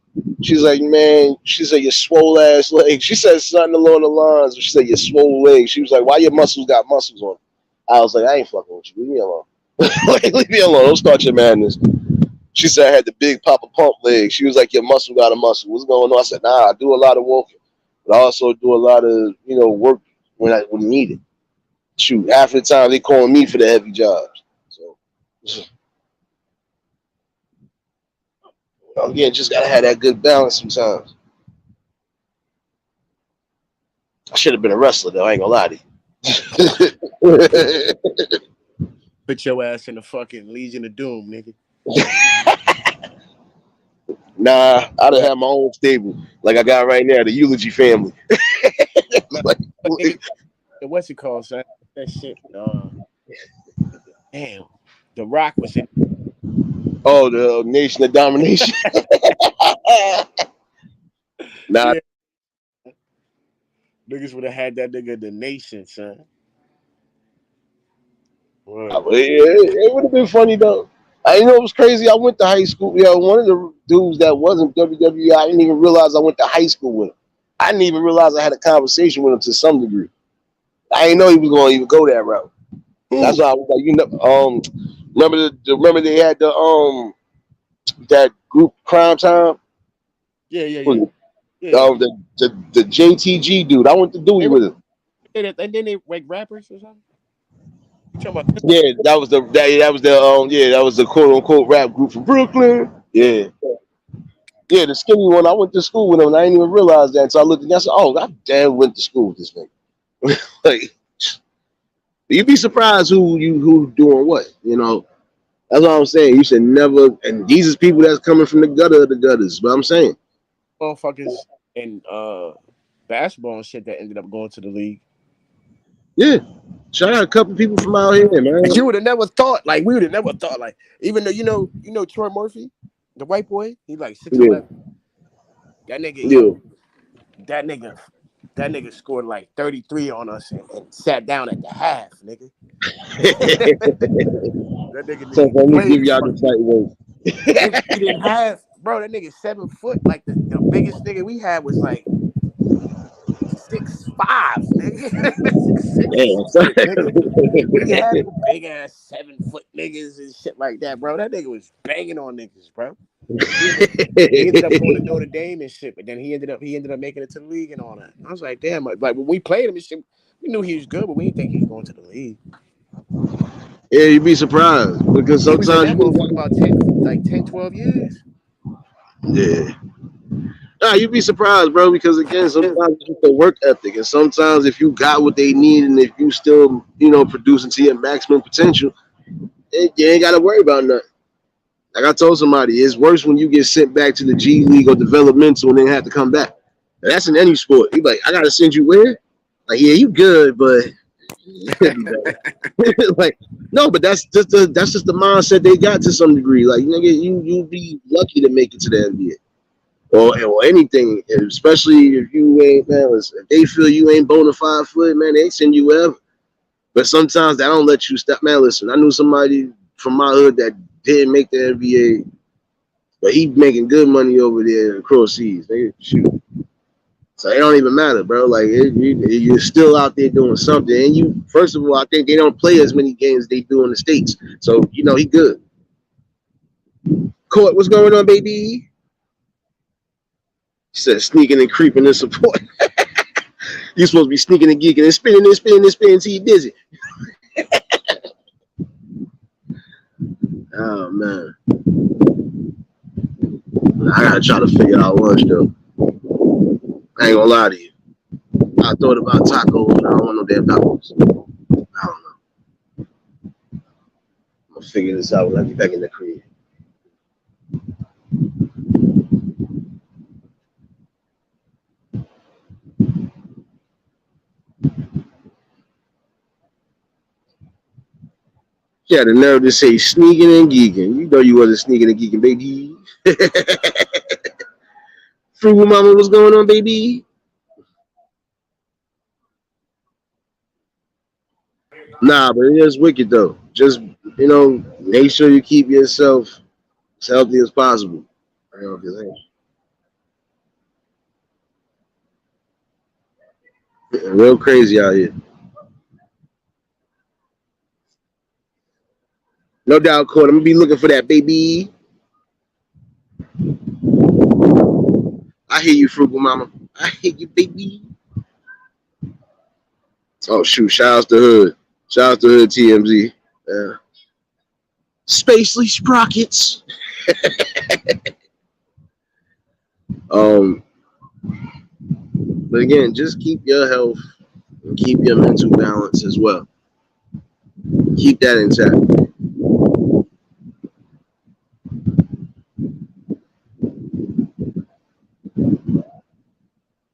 She's like, "Man," she said, "Your swole ass legs." She said something along the lines. She said, "Your swole legs." She was like, "Why your muscles got muscles on?" I was like, "I ain't fucking with you. Leave me alone." Like, leave me alone. Don't start your madness. She said I had the big Papa Pump legs. She was like, "Your muscle got a muscle. What's going on?" I said, "Nah, I do a lot of walking, but I also do a lot of work when needed." Shoot, half the time they calling me for the heavy jobs. So again, just gotta have that good balance sometimes. I should have been a wrestler though. I ain't gonna lie to you. Put your ass in the fucking Legion of Doom, nigga. Nah, I'd have Well, had my own stable like I got right now, the Eulogy family. man, Like, but nigga, what's it called, son? That shit. Damn. The Rock was in. oh, the Nation of Domination. Nah, Yeah, niggas would have had that nigga the nation, son. Word. it would have been funny though. I know it was crazy. I went to high school. One of the dudes that wasn't WWE, I didn't even realize I went to high school with him. I didn't even realize I had a conversation with him to some degree. I didn't know he was going to even go that route. That's Who? why I was like, remember they had that group Crime Time. Yeah, yeah, Was yeah, it, yeah. the JTG dude. I went to Dewey They were. with him. And then they like rappers or something. You talking about? Yeah, that was the quote unquote rap group from Brooklyn. Yeah. Yeah, the skinny one. I went to school with him, and I didn't even realize that. So I looked at him. I said, "Oh, I damn went to school with this nigga." Like, you'd be surprised who doing what. That's what I'm saying. You should never. And these is people that's coming from the gutter of the gutters. But I'm saying, Motherfuckers in basketball and shit that ended up going to the league. yeah. Shout out a couple people from out here, Like man. you would have never thought. Like we would have never thought. Like even though you know Troy Murphy, the white boy, he like Yeah, 6'11". That nigga, yeah. yo, that nigga, that nigga scored like 33 on us and sat down at the half, nigga. That nigga didn't So even let me play give the y'all the fucking. tight words. Nigga, he didn't have, bro. That nigga 7 foot. Like the biggest nigga we had was like 6'5", nigga. six Damn, son. foot, nigga. We had no big ass 7 foot niggas and shit like that, bro. That nigga was banging on niggas, bro. He ended, he ended up going to Notre Dame and shit, but then he ended up making it to the league and all that. I was like, damn, like when we played him and shit, we knew he was good, but we didn't think he was going to the league. Yeah, you'd be surprised because He was in sometimes that motherfucker about 10, 12 years. yeah. Nah, you'd be surprised, bro, because again, sometimes it's the work ethic, and sometimes if you got what they need, and if you still, producing to your maximum potential, you ain't got to worry about nothing. Like I told somebody, it's worse when you get sent back to the G League or developmental and then have to come back. And that's in any sport. You like, I gotta send you where? Like, yeah, you good, but It could be better. Like, no, but that's just the mindset they got to some degree. Like, nigga, you be lucky to make it to the NBA or anything, especially if you ain't, man. Listen, if they feel you ain't bona fide for it, man, they send you wherever. But sometimes they don't let you step. Man, listen, I knew somebody from my hood that didn't make the NBA, but he making good money over there across seas. They shoot. So it don't even matter, bro. Like you're still out there doing something. And you, first of all, I think they don't play as many games they do in the States. So he good. Court, what's going on, baby? He said sneaking and creeping and support. You're supposed to be sneaking and geeking and spinning till you dizzy. Oh man, I gotta try to figure out lunch though. I ain't gonna lie to you. I thought about tacos, but I don't want no damn tacos. I don't know. I'm gonna figure this out when I get back in the crib. She had the nerve to say sneaking and geeking. You know you wasn't sneaking and geeking, baby. Frugal mama, what's going on, baby? Nah, but it is wicked though. Just make sure you keep yourself as healthy as possible. Real crazy out here. No doubt, Court. I'm gonna be looking for that, baby. I hear you, frugal mama. I hear you, baby. Oh shoot! Shout out to Hood. Shout out to Hood TMZ. Yeah. Spacely Sprockets. But again, just keep your health and keep your mental balance as well. Keep that intact.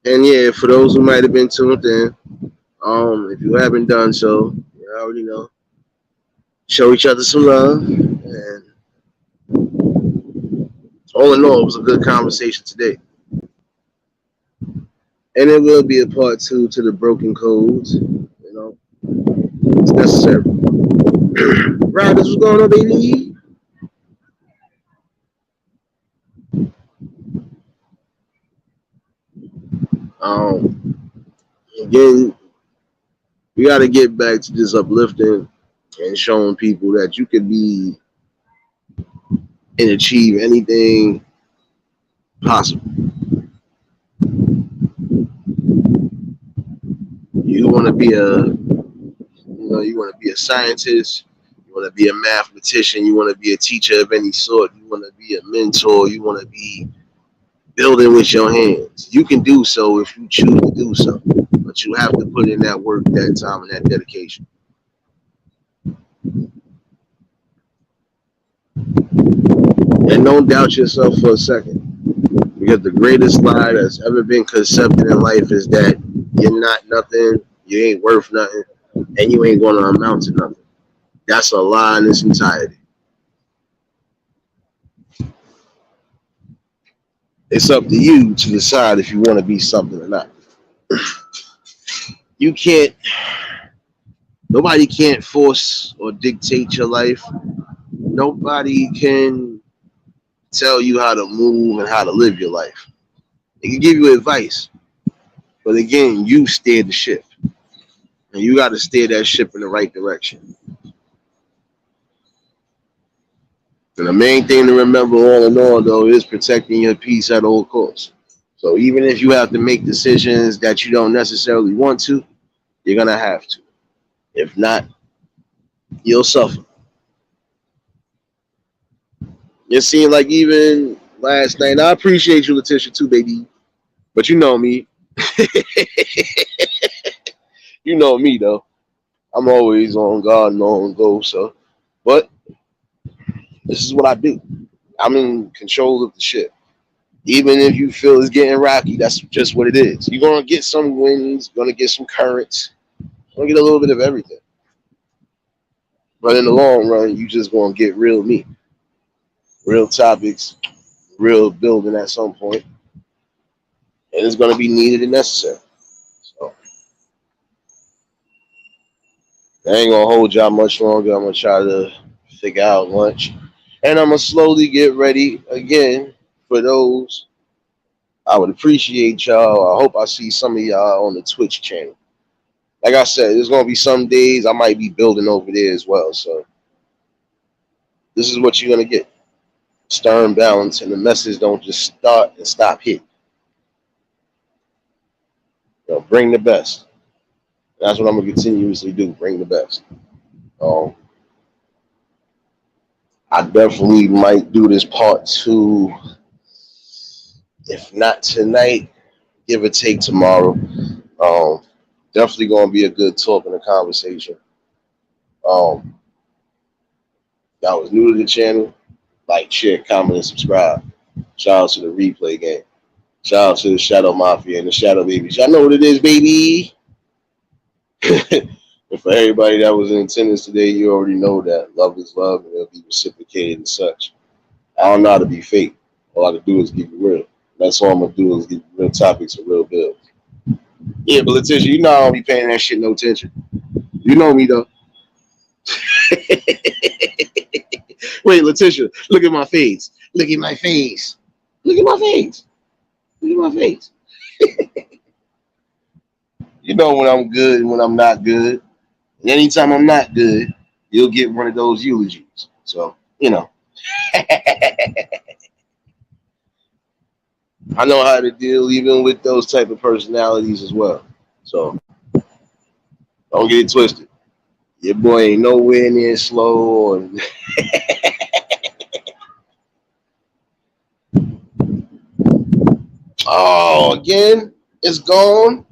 And yeah, for those who might have been tuned in, if you haven't done so, you already know. Show each other some love. And all in all, it was a good conversation today. And it will be a part 2 to the broken codes. It's necessary. Riders, what's going on, baby? Again, we got to get back to just uplifting and showing people that you could be and achieve anything possible. You want to be you want to be a scientist. You want to be a mathematician. You want to be a teacher of any sort. You want to be a mentor. You want to be building with your hands. You can do so if you choose to do so, but you have to put in that work, that time, and that dedication. And don't doubt yourself for a second, because the greatest lie that's ever been conceived in life is that you're not nothing, you ain't worth nothing, and you ain't going to amount to nothing. That's a lie in its entirety. It's up to you to decide if you want to be something or not. You can't, nobody can't force or dictate your life. Nobody can tell you how to move and how to live your life. They can give you advice, but again, you steer the ship, and you got to steer that ship in the right direction. And the main thing to remember, all in all, though, is protecting your peace at all costs. So even if you have to make decisions that you don't necessarily want to, you're gonna have to. If not, you'll suffer. It seemed like even last night, and I appreciate you, Letitia, too, baby. But you know me. You know me, though. I'm always on guard and on go. So, but this is what I do. I'm in control of the ship. Even if you feel it's getting rocky, that's just what it is. You're gonna get some winds, gonna get some currents. I'm gonna get a little bit of everything. But in the long run, you just gonna get real me, real topics, real building at some point, and it's gonna be needed and necessary. So I ain't gonna hold y'all much longer. I'm gonna try to figure out lunch, and I'm gonna slowly get ready again for those. I would appreciate y'all. I hope I see some of y'all on the Twitch channel. Like I said, there's gonna be some days I might be building over there as well. So this is what you're gonna get. Stern balance, and the message don't just start and stop hitting. Bring the best. That's what I'm gonna continuously do. Bring the best. Um, I definitely might do this part two, if not tonight, give or take tomorrow. Um, Definitely gonna be a good talk and a conversation. Um, Y'all was new to the channel, like, share, comment, and subscribe. Shout out to the replay game. Shout out to the Shadow Mafia and the Shadow Babies. Y'all know what it is, baby. And for everybody that was in attendance today, you already know that love is love and it'll be reciprocated and such. I don't know how to be fake. All I can do is keep it real. That's all I'm gonna do is give you real topics and real bills. Yeah, but Letitia, you know I don't be paying that shit no attention. You know me though. Wait, Letitia, look at my face. Look at my face. Look at my face. Look at my face. You know when I'm good and when I'm not good. And anytime I'm not good, you'll get one of those eulogies. So, I know how to deal even with those type of personalities as well. So don't get it twisted. Your boy ain't nowhere near slow. And oh, again, it's gone.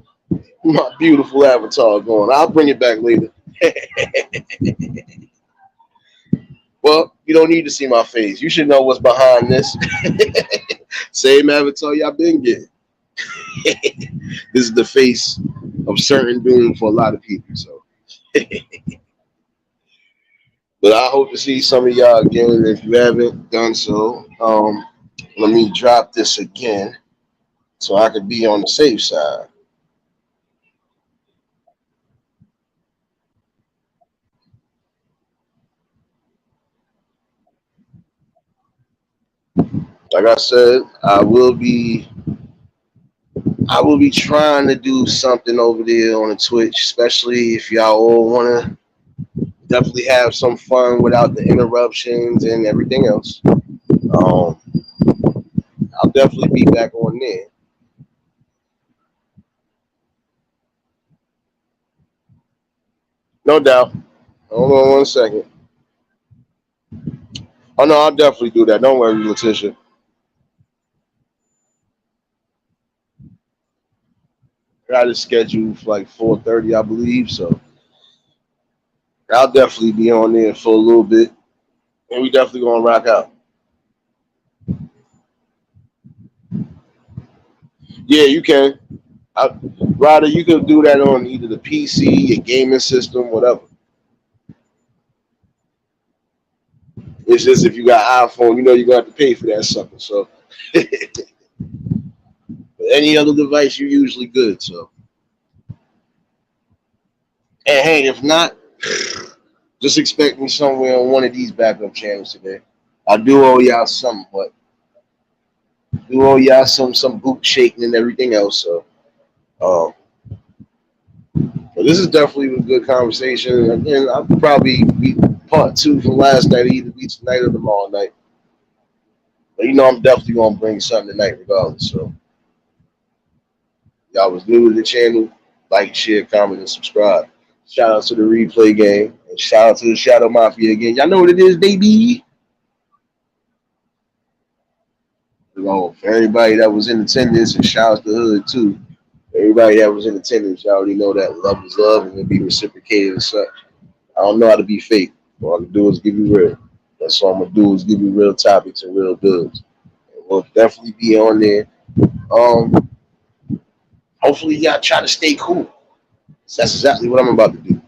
My beautiful avatar gone. I'll bring it back later. Well, you don't need to see my face. You should know what's behind this. Same avatar y'all been getting. This is the face of certain doom for a lot of people. So, but I hope to see some of y'all again. If you haven't done so, let me drop this again so I could be on the safe side. Like I said, I will be trying to do something over there on the Twitch, especially if y'all all wanna definitely have some fun without the interruptions and everything else. Um, I'll definitely be back on there. No doubt. Hold on one second. Oh no, I'll definitely do that. Don't worry, Letitia. I got it scheduled for like 4:30, I believe. So I'll definitely be on there for a little bit, and we definitely gonna rock out. Yeah, you can. Ryder, you can do that on either the PC, your gaming system, whatever. It's just if you got iPhone, you know you're gonna have to pay for that sucker. So any other device, you're usually good. So, and hey, if not, just expect me somewhere on one of these backup channels today. I do owe y'all something, but do owe y'all some boot shaking and everything else. So, um, but this is definitely a good conversation. Again, I'll probably be part two from last night, either be tonight or tomorrow night. But I'm definitely gonna bring something tonight, regardless. So, y'all was new to the channel, like, share, comment, and subscribe. Shout out to the replay game, and shout out to the Shadow Mafia again. Y'all know what it is, baby. For everybody that was in attendance, and shout out to the hood too. Everybody that was in attendance, y'all already know that love is love and it'll be reciprocated and such. I don't know how to be fake. All I can do is give you real. That's all I'm gonna do is give you real topics and real bills. And we'll definitely be on there. Hopefully y'all try to stay cool. So that's exactly what I'm about to do.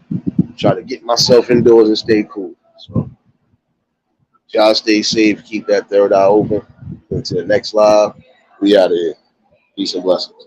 Try to get myself indoors and stay cool. So y'all stay safe. Keep that third eye open. Until the next live, we out of here. Peace and blessings.